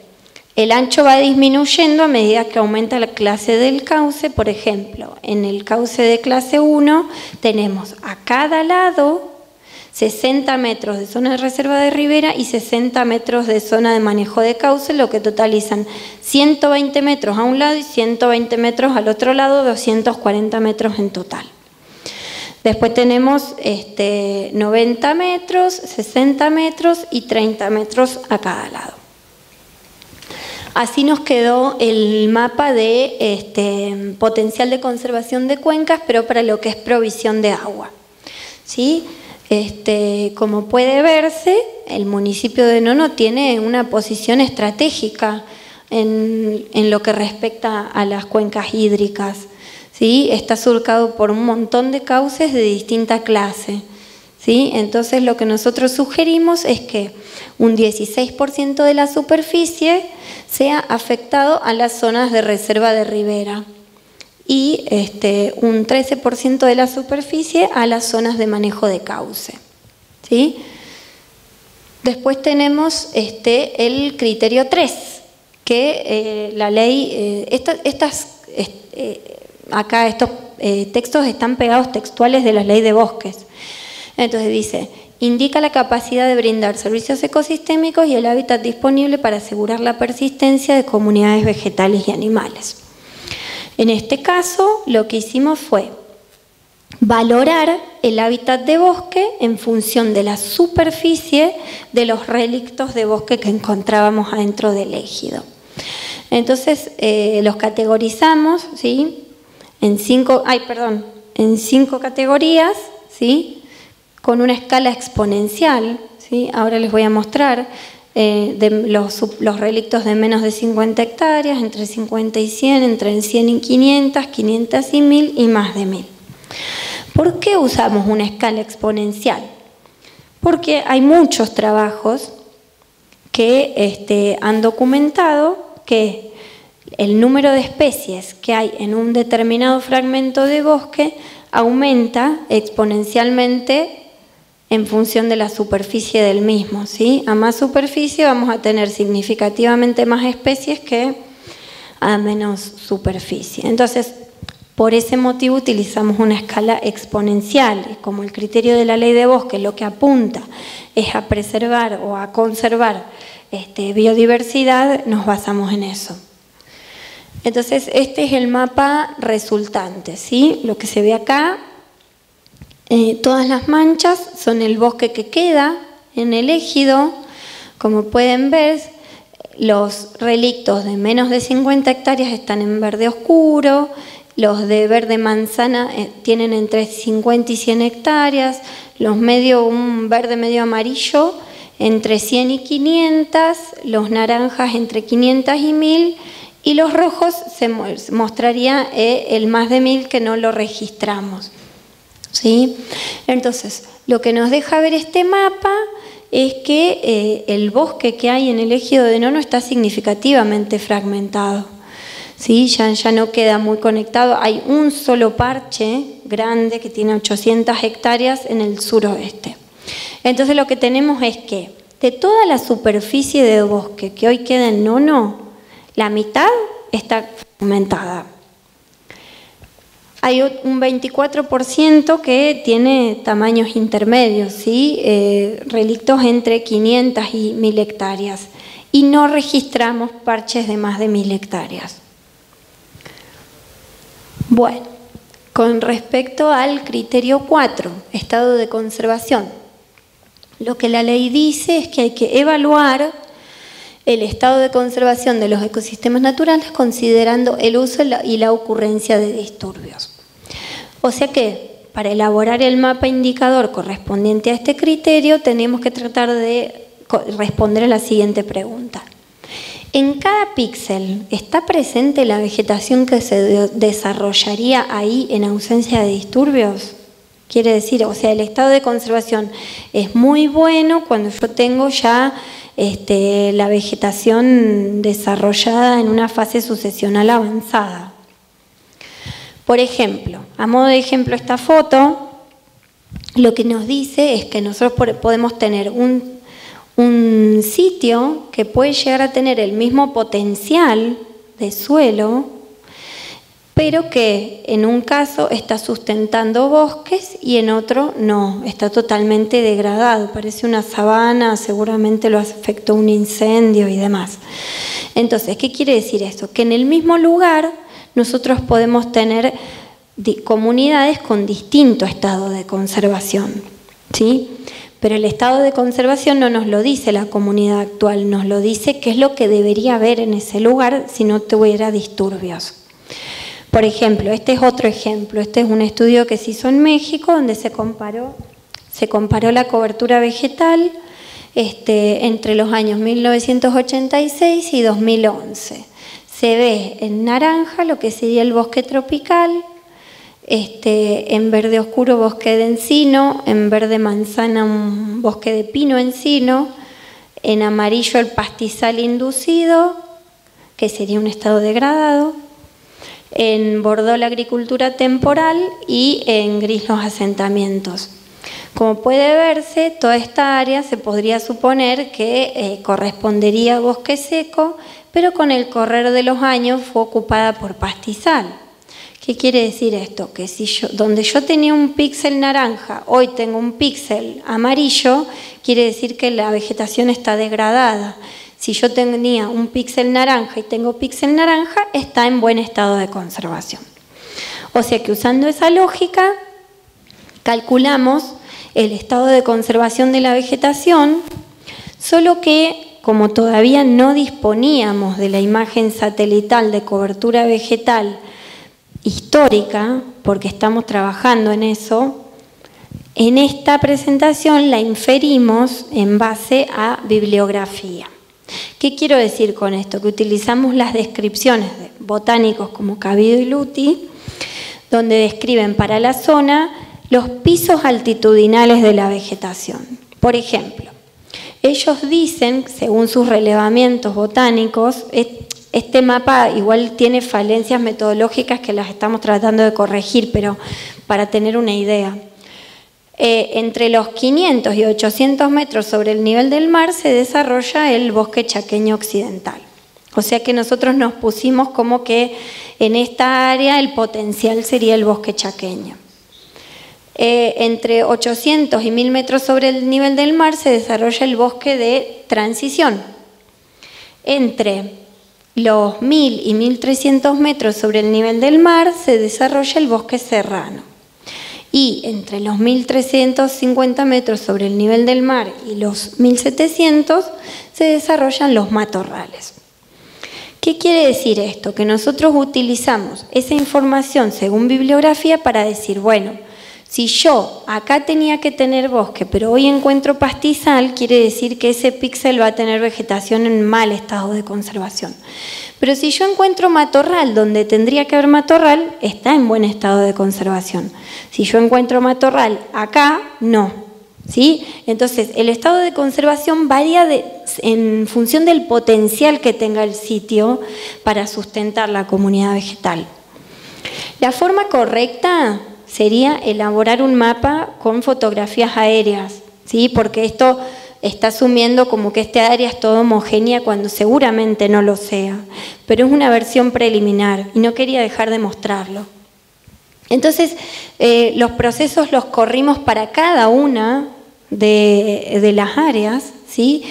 el ancho va disminuyendo a medida que aumenta la clase del cauce. Por ejemplo, en el cauce de clase 1 tenemos a cada lado 60 metros de zona de reserva de ribera y 60 metros de zona de manejo de cauce, lo que totalizan 120 metros a un lado y 120 metros al otro lado, 240 metros en total. Después tenemos 90 metros, 60 metros y 30 metros a cada lado. Así nos quedó el mapa de potencial de conservación de cuencas, pero para lo que es provisión de agua, ¿sí? Como puede verse, el municipio de Nono tiene una posición estratégica en lo que respecta a las cuencas hídricas, ¿sí? Está surcado por un montón de cauces de distinta clase, ¿sí? Entonces lo que nosotros sugerimos es que un 16% de la superficie sea afectado a las zonas de reserva de ribera y un 13% de la superficie a las zonas de manejo de cauce, ¿sí? Después tenemos el criterio 3, que la ley, acá estos textos están pegados textuales de la ley de bosques. Entonces dice, indica la capacidad de brindar servicios ecosistémicos y el hábitat disponible para asegurar la persistencia de comunidades vegetales y animales. En este caso, lo que hicimos fue valorar el hábitat de bosque en función de la superficie de los relictos de bosque que encontrábamos adentro del ejido. Entonces, los categorizamos, ¿sí? en cinco categorías, ¿sí? Con una escala exponencial, ¿sí? Ahora les voy a mostrar de los relictos de menos de 50 hectáreas, entre 50 y 100, entre 100 y 500, 500 y 1000 y más de 1000. ¿Por qué usamos una escala exponencial? Porque hay muchos trabajos que han documentado que el número de especies que hay en un determinado fragmento de bosque aumenta exponencialmente en función de la superficie del mismo, ¿sí? A más superficie vamos a tener significativamente más especies que a menos superficie. Entonces, por ese motivo utilizamos una escala exponencial. Como el criterio de la ley de bosque lo que apunta es a preservar o a conservar biodiversidad, nos basamos en eso. Entonces, este es el mapa resultante, ¿sí? Lo que se ve acá. Todas las manchas son el bosque que queda en el ejido. Como pueden ver, los relictos de menos de 50 hectáreas están en verde oscuro, los de verde manzana tienen entre 50 y 100 hectáreas, los un verde medio amarillo entre 100 y 500, los naranjas entre 500 y 1000 y los rojos se mostraría el más de 1000 que no lo registramos. ¿Sí? Entonces, lo que nos deja ver este mapa es que el bosque que hay en el ejido de Nono está significativamente fragmentado, ¿sí? Ya no queda muy conectado. Hay un solo parche grande que tiene 800 hectáreas en el suroeste. Entonces, lo que tenemos es que de toda la superficie de bosque que hoy queda en Nono, la mitad está fragmentada. Hay un 24% que tiene tamaños intermedios, ¿sí? Relictos entre 500 y 1000 hectáreas. Y no registramos parches de más de 1000 hectáreas. Bueno, con respecto al criterio 4, estado de conservación, lo que la ley dice es que hay que evaluar el estado de conservación de los ecosistemas naturales considerando el uso y la ocurrencia de disturbios. O sea que para elaborar el mapa indicador correspondiente a este criterio tenemos que tratar de responder a la siguiente pregunta. ¿En cada píxel está presente la vegetación que se desarrollaría ahí en ausencia de disturbios? Quiere decir, o sea, el estado de conservación es muy bueno cuando yo tengo ya la vegetación desarrollada en una fase sucesional avanzada. Por ejemplo, a modo de ejemplo esta foto, lo que nos dice es que nosotros podemos tener un sitio que puede llegar a tener el mismo potencial de suelo, pero que en un caso está sustentando bosques y en otro no, está totalmente degradado, parece una sabana, seguramente lo afectó un incendio y demás. Entonces, ¿qué quiere decir eso? Que en el mismo lugar nosotros podemos tener comunidades con distinto estado de conservación, ¿sí? Pero el estado de conservación no nos lo dice la comunidad actual, nos lo dice qué es lo que debería haber en ese lugar si no tuviera disturbios. Por ejemplo, este es otro ejemplo, este es un estudio que se hizo en México donde se comparó la cobertura vegetal entre los años 1986 y 2011. Se ve en naranja lo que sería el bosque tropical, en verde oscuro bosque de encino, en verde manzana un bosque de pino encino, en amarillo el pastizal inducido, que sería un estado degradado, en bordó la agricultura temporal y en gris los asentamientos. Como puede verse, toda esta área se podría suponer que correspondería a bosque seco, pero con el correr de los años fue ocupada por pastizal. ¿Qué quiere decir esto? Que si donde yo tenía un píxel naranja, hoy tengo un píxel amarillo, quiere decir que la vegetación está degradada. Si yo tenía un píxel naranja y tengo píxel naranja, está en buen estado de conservación. O sea que usando esa lógica, calculamos el estado de conservación de la vegetación, solo que como todavía no disponíamos de la imagen satelital de cobertura vegetal histórica, porque estamos trabajando en eso, en esta presentación la inferimos en base a bibliografía. ¿Qué quiero decir con esto? Que utilizamos las descripciones de botánicos como Cabido y Luti, donde describen para la zona los pisos altitudinales de la vegetación. Por ejemplo, ellos dicen, según sus relevamientos botánicos, este mapa igual tiene falencias metodológicas que las estamos tratando de corregir, pero para tener una idea. Entre los 500 y 800 metros sobre el nivel del mar se desarrolla el bosque chaqueño occidental. O sea que nosotros nos pusimos como que en esta área el potencial sería el bosque chaqueño. Entre 800 y 1000 metros sobre el nivel del mar se desarrolla el bosque de transición. Entre los 1000 y 1300 metros sobre el nivel del mar se desarrolla el bosque serrano. Y entre los 1350 metros sobre el nivel del mar y los 1700 se desarrollan los matorrales. ¿Qué quiere decir esto? Que nosotros utilizamos esa información según bibliografía para decir, bueno, si yo acá tenía que tener bosque, pero hoy encuentro pastizal, quiere decir que ese píxel va a tener vegetación en mal estado de conservación. Pero si yo encuentro matorral donde tendría que haber matorral, está en buen estado de conservación. Si yo encuentro matorral acá, no. ¿Sí? Entonces, el estado de conservación varía en función del potencial que tenga el sitio para sustentar la comunidad vegetal. La forma correcta sería elaborar un mapa con fotografías aéreas, ¿sí? Porque esto está asumiendo como que esta área es toda homogénea cuando seguramente no lo sea, pero es una versión preliminar y no quería dejar de mostrarlo. Entonces, los procesos los corrimos para cada una de las áreas, ¿sí?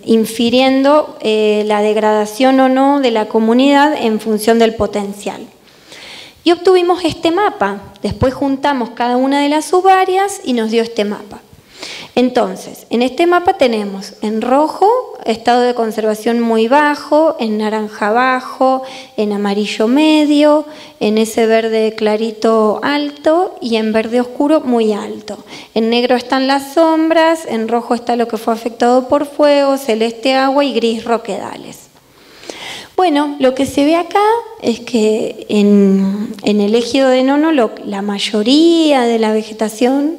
Infiriendo la degradación o no de la comunidad en función del potencial. Y obtuvimos este mapa. Después juntamos cada una de las subáreas y nos dio este mapa. Entonces, en este mapa tenemos en rojo estado de conservación muy bajo, en naranja bajo, en amarillo medio, en ese verde clarito alto y en verde oscuro muy alto. En negro están las sombras, en rojo está lo que fue afectado por fuego, celeste agua y gris roquedales. Bueno, lo que se ve acá es que en el ejido de Nono la mayoría de la vegetación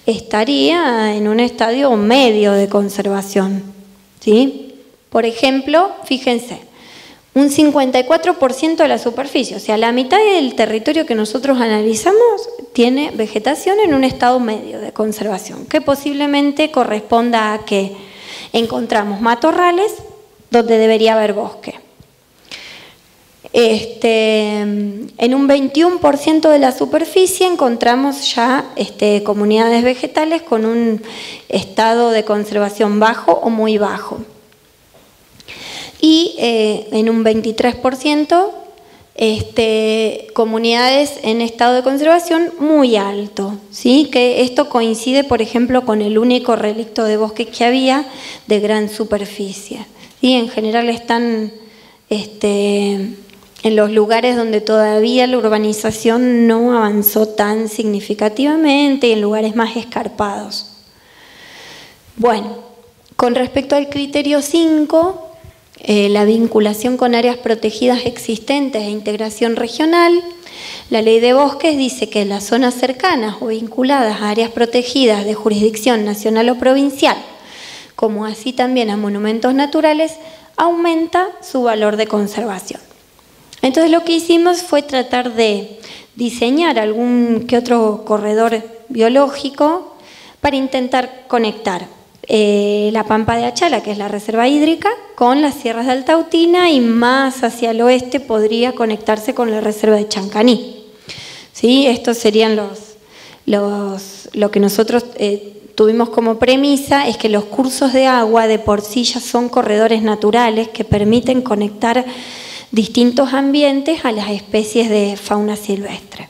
estaría en un estadio medio de conservación, ¿sí? Por ejemplo, fíjense, un 54% de la superficie, o sea, la mitad del territorio que nosotros analizamos tiene vegetación en un estado medio de conservación, que posiblemente corresponda a que encontramos matorrales donde debería haber bosque. En un 21% de la superficie encontramos ya comunidades vegetales con un estado de conservación bajo o muy bajo. Y en un 23% comunidades en estado de conservación muy alto, ¿sí? Que esto coincide, por ejemplo, con el único relicto de bosque que había de gran superficie. ¿Sí? En general están en los lugares donde todavía la urbanización no avanzó tan significativamente y en lugares más escarpados. Bueno, con respecto al criterio 5, la vinculación con áreas protegidas existentes e integración regional. La Ley de Bosques dice que las zonas cercanas o vinculadas a áreas protegidas de jurisdicción nacional o provincial, como así también a monumentos naturales, aumenta su valor de conservación. Entonces lo que hicimos fue tratar de diseñar algún que otro corredor biológico para intentar conectar la Pampa de Achala, que es la reserva hídrica, con las sierras de Altautina, y más hacia el oeste podría conectarse con la reserva de Chancaní. ¿Sí? Estos serían lo que nosotros tuvimos como premisa, es que los cursos de agua de por sí ya son corredores naturales que permiten conectar distintos ambientes a las especies de fauna silvestre.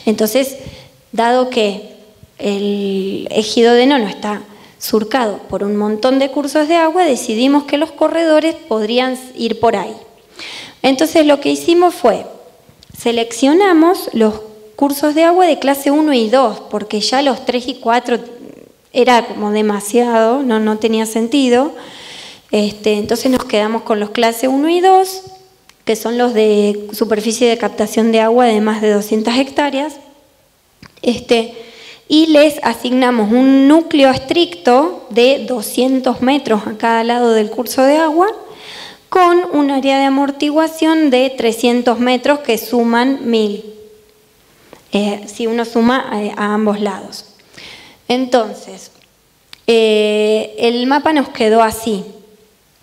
Entonces, dado que el ejido de Nono está surcado por un montón de cursos de agua, decidimos que los corredores podrían ir por ahí. Entonces lo que hicimos fue, seleccionamos los cursos de agua de clase 1 y 2, porque ya los 3 y 4 era como demasiado, no tenía sentido. Entonces nos quedamos con los clase 1 y 2, que son los de superficie de captación de agua de más de 200 hectáreas, y les asignamos un núcleo estricto de 200 metros a cada lado del curso de agua, con un área de amortiguación de 300 metros que suman 1000, si uno suma a ambos lados. Entonces, el mapa nos quedó así,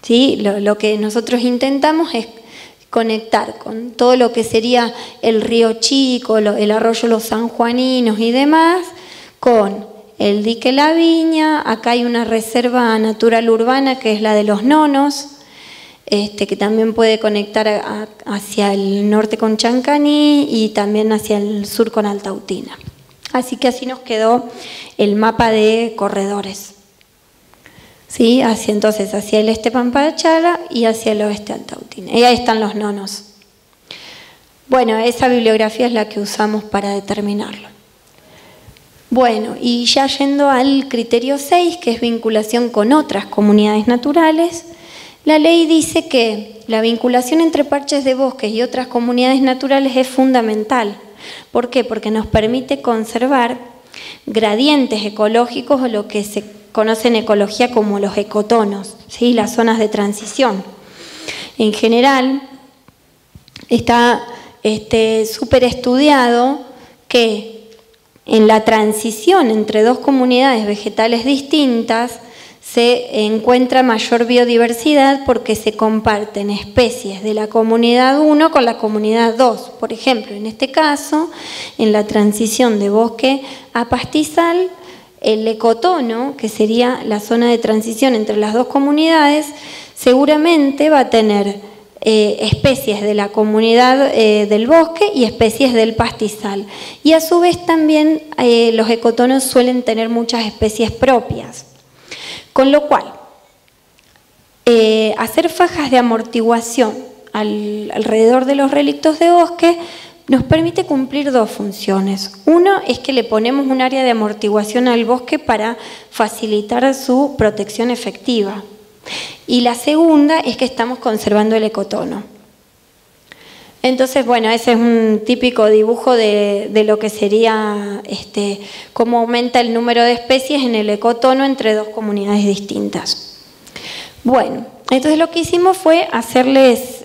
¿sí? Lo que nosotros intentamos es conectar con todo lo que sería el río Chico, el arroyo Los Sanjuaninos y demás, con el dique La Viña. Acá hay una reserva natural urbana que es la de los Nonos, que también puede conectar hacia el norte con Chancaní y también hacia el sur con Altautina. Así que así nos quedó el mapa de corredores. ¿Sí? Entonces hacia el este Pampa de Achala y hacia el oeste Altautina. Y ahí están los Nonos. Bueno, esa bibliografía es la que usamos para determinarlo. Bueno, y ya yendo al criterio 6, que es vinculación con otras comunidades naturales, la ley dice que la vinculación entre parches de bosques y otras comunidades naturales es fundamental. ¿Por qué? Porque nos permite conservar gradientes ecológicos, o lo que se conoce en ecología como los ecotonos, ¿sí? Las zonas de transición. En general, está súper estudiado que en la transición entre dos comunidades vegetales distintas se encuentra mayor biodiversidad porque se comparten especies de la comunidad 1 con la comunidad 2. Por ejemplo, en este caso, en la transición de bosque a pastizal, el ecotono, que sería la zona de transición entre las dos comunidades, seguramente va a tener especies de la comunidad del bosque y especies del pastizal. Y a su vez también los ecotonos suelen tener muchas especies propias. Con lo cual, hacer fajas de amortiguación alrededor de los relictos de bosque nos permite cumplir dos funciones. Uno es que le ponemos un área de amortiguación al bosque para facilitar su protección efectiva. Y la segunda es que estamos conservando el ecotono. Entonces, bueno, ese es un típico dibujo de lo que sería cómo aumenta el número de especies en el ecotono entre dos comunidades distintas. Bueno, entonces lo que hicimos fue hacerles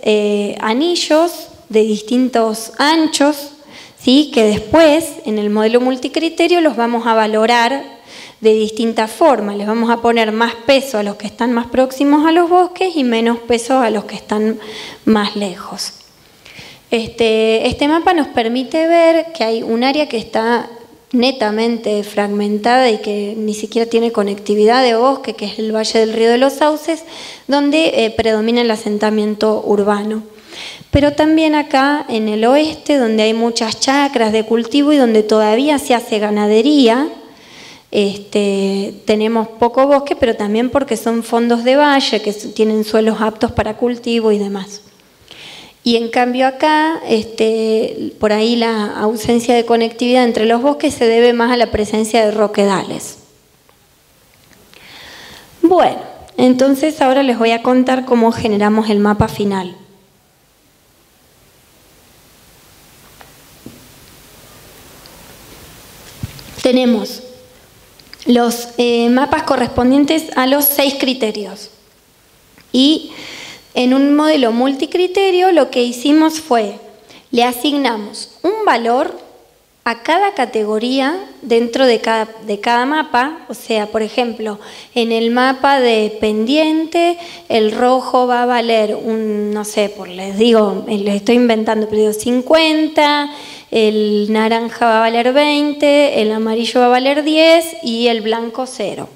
anillos de distintos anchos, ¿sí? Que después, en el modelo multicriterio, los vamos a valorar de distintas formas. Les vamos a poner más peso a los que están más próximos a los bosques y menos peso a los que están más lejos. Este mapa nos permite ver que hay un área que está netamente fragmentada y que ni siquiera tiene conectividad de bosque, que es el Valle del Río de los Sauces, donde predomina el asentamiento urbano. Pero también acá en el oeste, donde hay muchas chacras de cultivo y donde todavía se hace ganadería, tenemos poco bosque, pero también porque son fondos de valle que tienen suelos aptos para cultivo y demás. Y en cambio acá, por ahí la ausencia de conectividad entre los bosques se debe más a la presencia de roquedales. Bueno, Entonces ahora les voy a contar cómo generamos el mapa final. Tenemos los mapas correspondientes a los 6 criterios. Y en un modelo multicriterio lo que hicimos fue, le asignamos un valor a cada categoría dentro de cada mapa. O sea, por ejemplo, en el mapa de pendiente, el rojo va a valer un, no sé, les digo, les estoy inventando, pero digo 50, el naranja va a valer 20, el amarillo va a valer 10 y el blanco 0.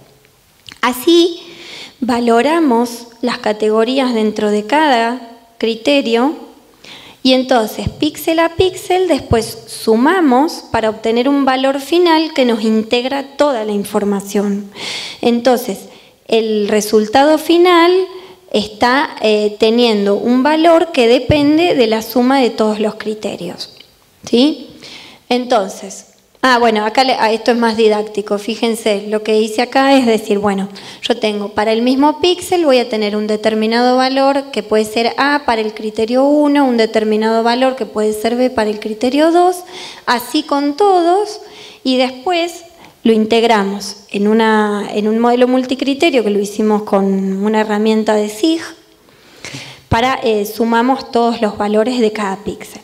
Así valoramos las categorías dentro de cada criterio. Y entonces, píxel a píxel, después sumamos para obtener un valor final que nos integra toda la información. Entonces, el resultado final está teniendo un valor que depende de la suma de todos los criterios. ¿Sí? Entonces, bueno, acá esto es más didáctico. Fíjense, lo que hice acá es decir, bueno, yo tengo para el mismo píxel voy a tener un determinado valor que puede ser A para el criterio 1, un determinado valor que puede ser B para el criterio 2, así con todos, y después lo integramos en un modelo multicriterio que lo hicimos con una herramienta de SIG, sumamos todos los valores de cada píxel.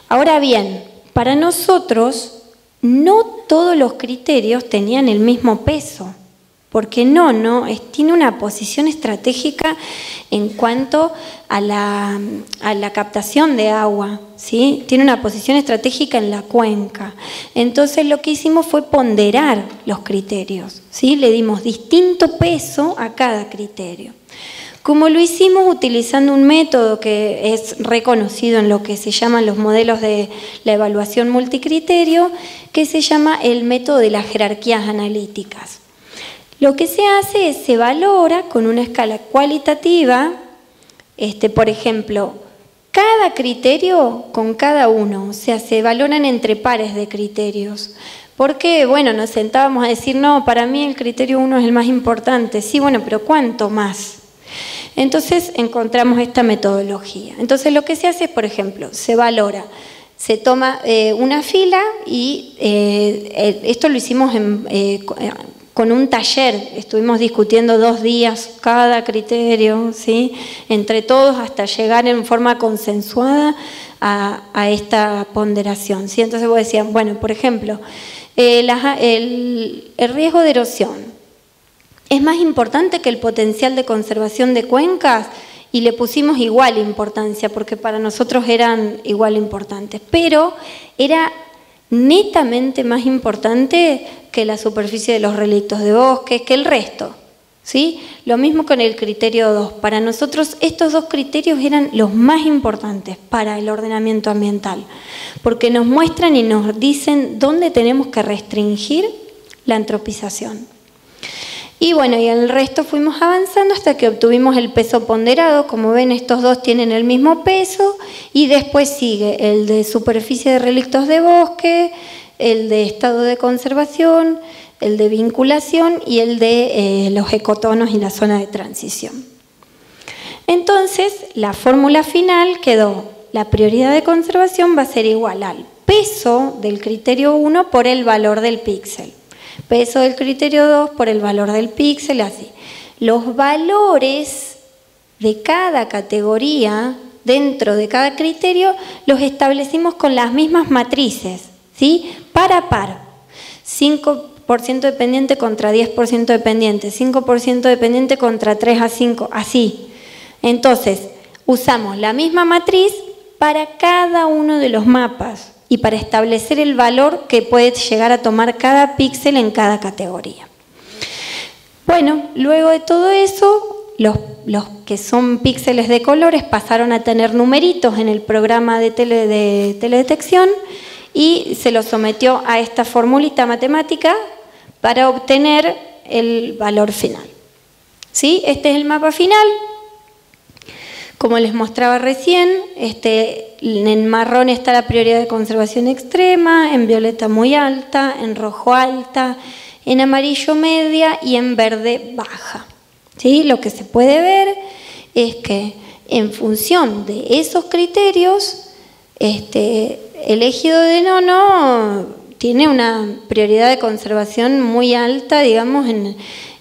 Ahora bien, para nosotros no todos los criterios tenían el mismo peso, porque tiene una posición estratégica en cuanto a la captación de agua, ¿sí? Tiene una posición estratégica en la cuenca. Entonces lo que hicimos fue ponderar los criterios, ¿sí? Le dimos distinto peso a cada criterio. Como lo hicimos utilizando un método que es reconocido en lo que se llaman los modelos de la evaluación multicriterio, que se llama el método de las jerarquías analíticas. Lo que se hace es, se valora con una escala cualitativa, por ejemplo, cada criterio con cada uno, o sea, se valoran entre pares de criterios. Porque, bueno, nos sentábamos a decir, no, para mí el criterio 1 es el más importante. Sí, bueno, pero ¿cuánto más? Entonces encontramos esta metodología. Entonces lo que se hace es, por ejemplo, se valora, se toma una fila y esto lo hicimos con un taller, estuvimos discutiendo 2 días cada criterio, ¿sí? Entre todos hasta llegar en forma consensuada a esta ponderación, ¿sí? Entonces vos decías, bueno, por ejemplo, el riesgo de erosión es más importante que el potencial de conservación de cuencas, y le pusimos igual importancia porque para nosotros eran igual importantes, pero era netamente más importante que la superficie de los relictos de bosques, que el resto, ¿sí? Lo mismo con el criterio 2. Para nosotros estos 2 criterios eran los más importantes para el ordenamiento ambiental, porque nos muestran y nos dicen dónde tenemos que restringir la antropización. Y bueno, y el resto fuimos avanzando hasta que obtuvimos el peso ponderado. Como ven, estos 2 tienen el mismo peso, y después sigue el de superficie de relictos de bosque, el de estado de conservación, el de vinculación y el de los ecotonos y la zona de transición. Entonces, la fórmula final quedó: la prioridad de conservación va a ser igual al peso del criterio 1 por el valor del píxel. Peso del criterio 2 por el valor del píxel, así. Los valores de cada categoría dentro de cada criterio los establecimos con las mismas matrices, ¿sí? Par a par. 5% dependiente contra 10% dependiente, 5% dependiente contra 3 a 5, así. Entonces, usamos la misma matriz para cada uno de los mapas y para establecer el valor que puede llegar a tomar cada píxel en cada categoría. Bueno, luego de todo eso, los que son píxeles de colores pasaron a tener numeritos en el programa de teledetección, y se los sometió a esta formulita matemática para obtener el valor final. ¿Sí? Este es el mapa final. Como les mostraba recién, en marrón está la prioridad de conservación extrema, en violeta muy alta, en rojo alta, en amarillo media y en verde baja. ¿Sí? Lo que se puede ver es que en función de esos criterios, el ejido de nono tiene una prioridad de conservación muy alta, digamos,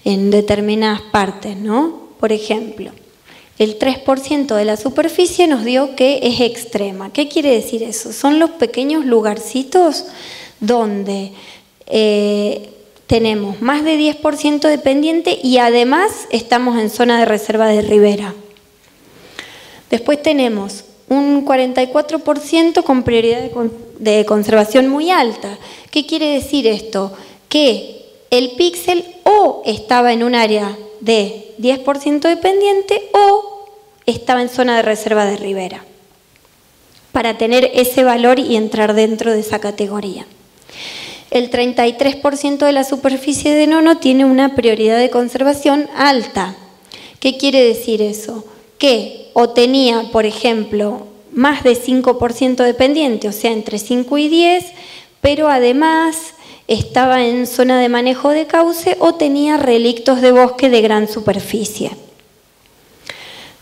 en determinadas partes, ¿no? Por ejemplo, el 3% de la superficie nos dio que es extrema. ¿Qué quiere decir eso? Son los pequeños lugarcitos donde tenemos más de 10% de pendiente y además estamos en zona de reserva de ribera. Después tenemos un 44% con prioridad de conservación muy alta. ¿Qué quiere decir esto? Que el píxel o estaba en un área de 10% de pendiente o estaba en zona de reserva de ribera, para tener ese valor y entrar dentro de esa categoría. El 33% de la superficie de nono tiene una prioridad de conservación alta. ¿Qué quiere decir eso? Que o tenía, por ejemplo, más de 5% de pendiente, o sea, entre 5 y 10, pero además estaba en zona de manejo de cauce o tenía relictos de bosque de gran superficie.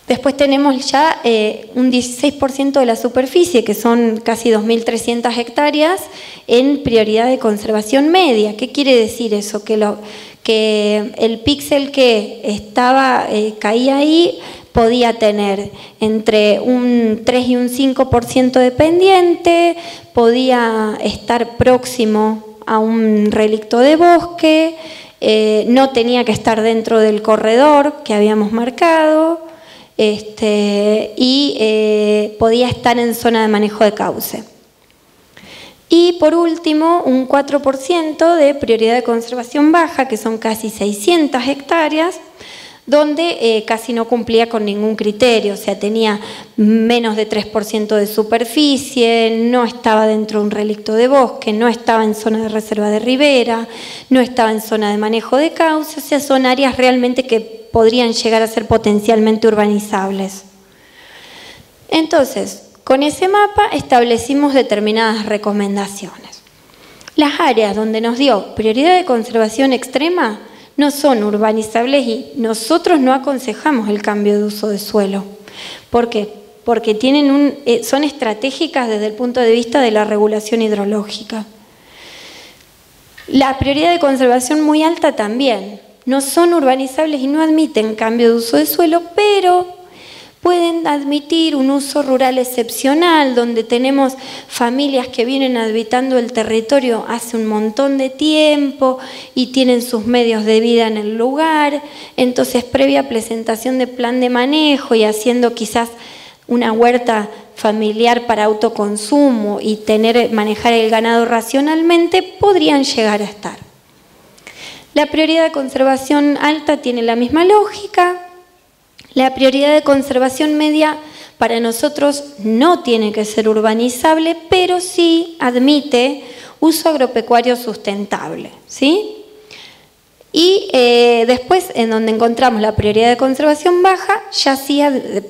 Después tenemos ya un 16% de la superficie, que son casi 2.300 hectáreas, en prioridad de conservación media. ¿Qué quiere decir eso? Que el píxel que caía ahí podía tener entre un 3 y un 5% de pendiente, podía estar próximo a un relicto de bosque, no tenía que estar dentro del corredor que habíamos marcado, y podía estar en zona de manejo de cauce. Y por último, un 4% de prioridad de conservación baja, que son casi 600 hectáreas, donde casi no cumplía con ningún criterio, o sea, tenía menos de 3% de superficie, no estaba dentro de un relicto de bosque, no estaba en zona de reserva de ribera, no estaba en zona de manejo de cauce, o sea, son áreas realmente que podrían llegar a ser potencialmente urbanizables. Entonces, con ese mapa establecimos determinadas recomendaciones. Las áreas donde nos dio prioridad de conservación extrema no son urbanizables y nosotros no aconsejamos el cambio de uso de suelo. ¿Por qué? Porque son estratégicas desde el punto de vista de la regulación hidrológica. La prioridad de conservación muy alta también. No son urbanizables y no admiten cambio de uso de suelo, pero pueden admitir un uso rural excepcional, donde tenemos familias que vienen habitando el territorio hace un montón de tiempo y tienen sus medios de vida en el lugar. Entonces, previa presentación de plan de manejo y haciendo quizás una huerta familiar para autoconsumo y manejar el ganado racionalmente, podrían llegar a estar. La prioridad de conservación alta tiene la misma lógica. La prioridad de conservación media para nosotros no tiene que ser urbanizable, pero sí admite uso agropecuario sustentable, ¿sí? Y después, en donde encontramos la prioridad de conservación baja, ya sí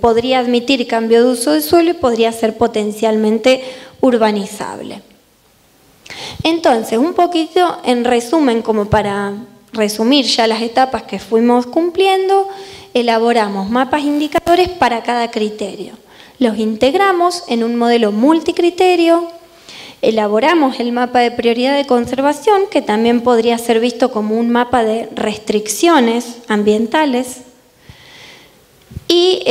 podría admitir cambio de uso de suelo y podría ser potencialmente urbanizable. Entonces, un poquito en resumen, como para resumir ya las etapas que fuimos cumpliendo, elaboramos mapas indicadores para cada criterio. Los integramos en un modelo multicriterio, elaboramos el mapa de prioridad de conservación, que también podría ser visto como un mapa de restricciones ambientales, y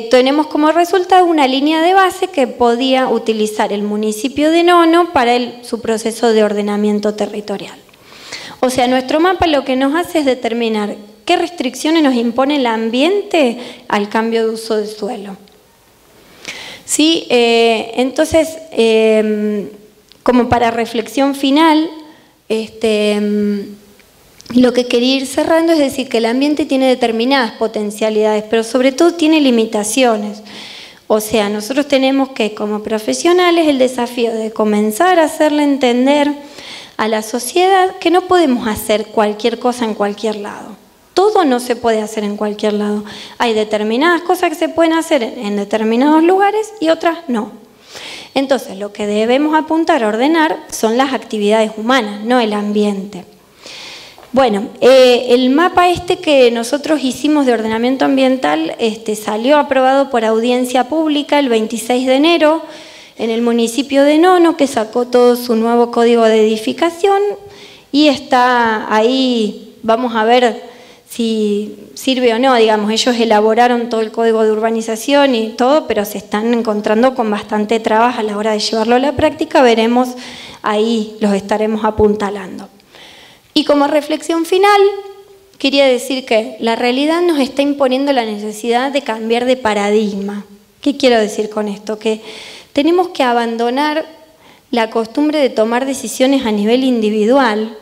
tenemos como resultado una línea de base que podía utilizar el municipio de Nono para su proceso de ordenamiento territorial. O sea, nuestro mapa lo que nos hace es determinar qué restricciones nos impone el ambiente al cambio de uso de suelo. ¿Sí? Entonces, como para reflexión final, lo que quería ir cerrando es decir que el ambiente tiene determinadas potencialidades, pero sobre todo tiene limitaciones. O sea, nosotros tenemos que, como profesionales, el desafío de comenzar a hacerle entender a la sociedad que no podemos hacer cualquier cosa en cualquier lado. Todo no se puede hacer en cualquier lado. Hay determinadas cosas que se pueden hacer en determinados lugares y otras no. Entonces, lo que debemos apuntar a ordenar son las actividades humanas, no el ambiente. Bueno, el mapa que nosotros hicimos de ordenamiento ambiental salió aprobado por audiencia pública el 26 de enero en el municipio de Nono, que sacó todo su nuevo código de edificación y está ahí, vamos a ver si sirve o no, digamos, ellos elaboraron todo el código de urbanización y todo, pero se están encontrando con bastante trabas a la hora de llevarlo a la práctica, veremos, ahí los estaremos apuntalando. Y como reflexión final, quería decir que la realidad nos está imponiendo la necesidad de cambiar de paradigma. ¿Qué quiero decir con esto? Que tenemos que abandonar la costumbre de tomar decisiones a nivel individual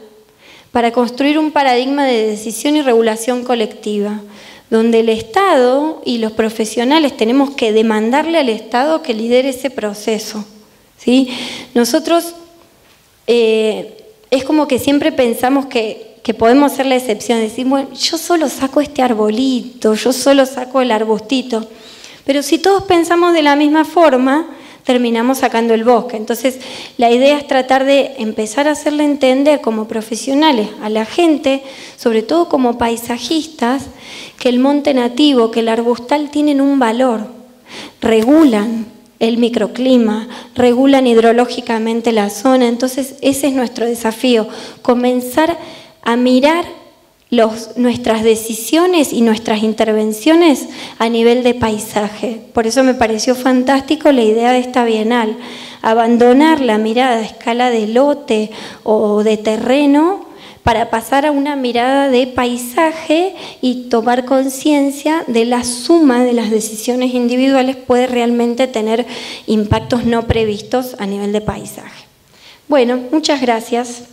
para construir un paradigma de decisión y regulación colectiva, donde el Estado y los profesionales tenemos que demandarle al Estado que lidere ese proceso, ¿sí? Nosotros es como que siempre pensamos que podemos ser la excepción, decir, bueno, yo solo saco este arbolito, yo solo saco el arbustito, pero si todos pensamos de la misma forma, terminamos sacando el bosque. Entonces, la idea es tratar de empezar a hacerle entender como profesionales a la gente, sobre todo como paisajistas, que el monte nativo, que el arbustal tienen un valor, regulan el microclima, regulan hidrológicamente la zona. Entonces, ese es nuestro desafío, comenzar a mirar nuestras decisiones y nuestras intervenciones a nivel de paisaje. Por eso me pareció fantástico la idea de esta bienal, abandonar la mirada a escala de lote o de terreno para pasar a una mirada de paisaje y tomar conciencia de la suma de las decisiones individuales puede realmente tener impactos no previstos a nivel de paisaje. Bueno, muchas gracias.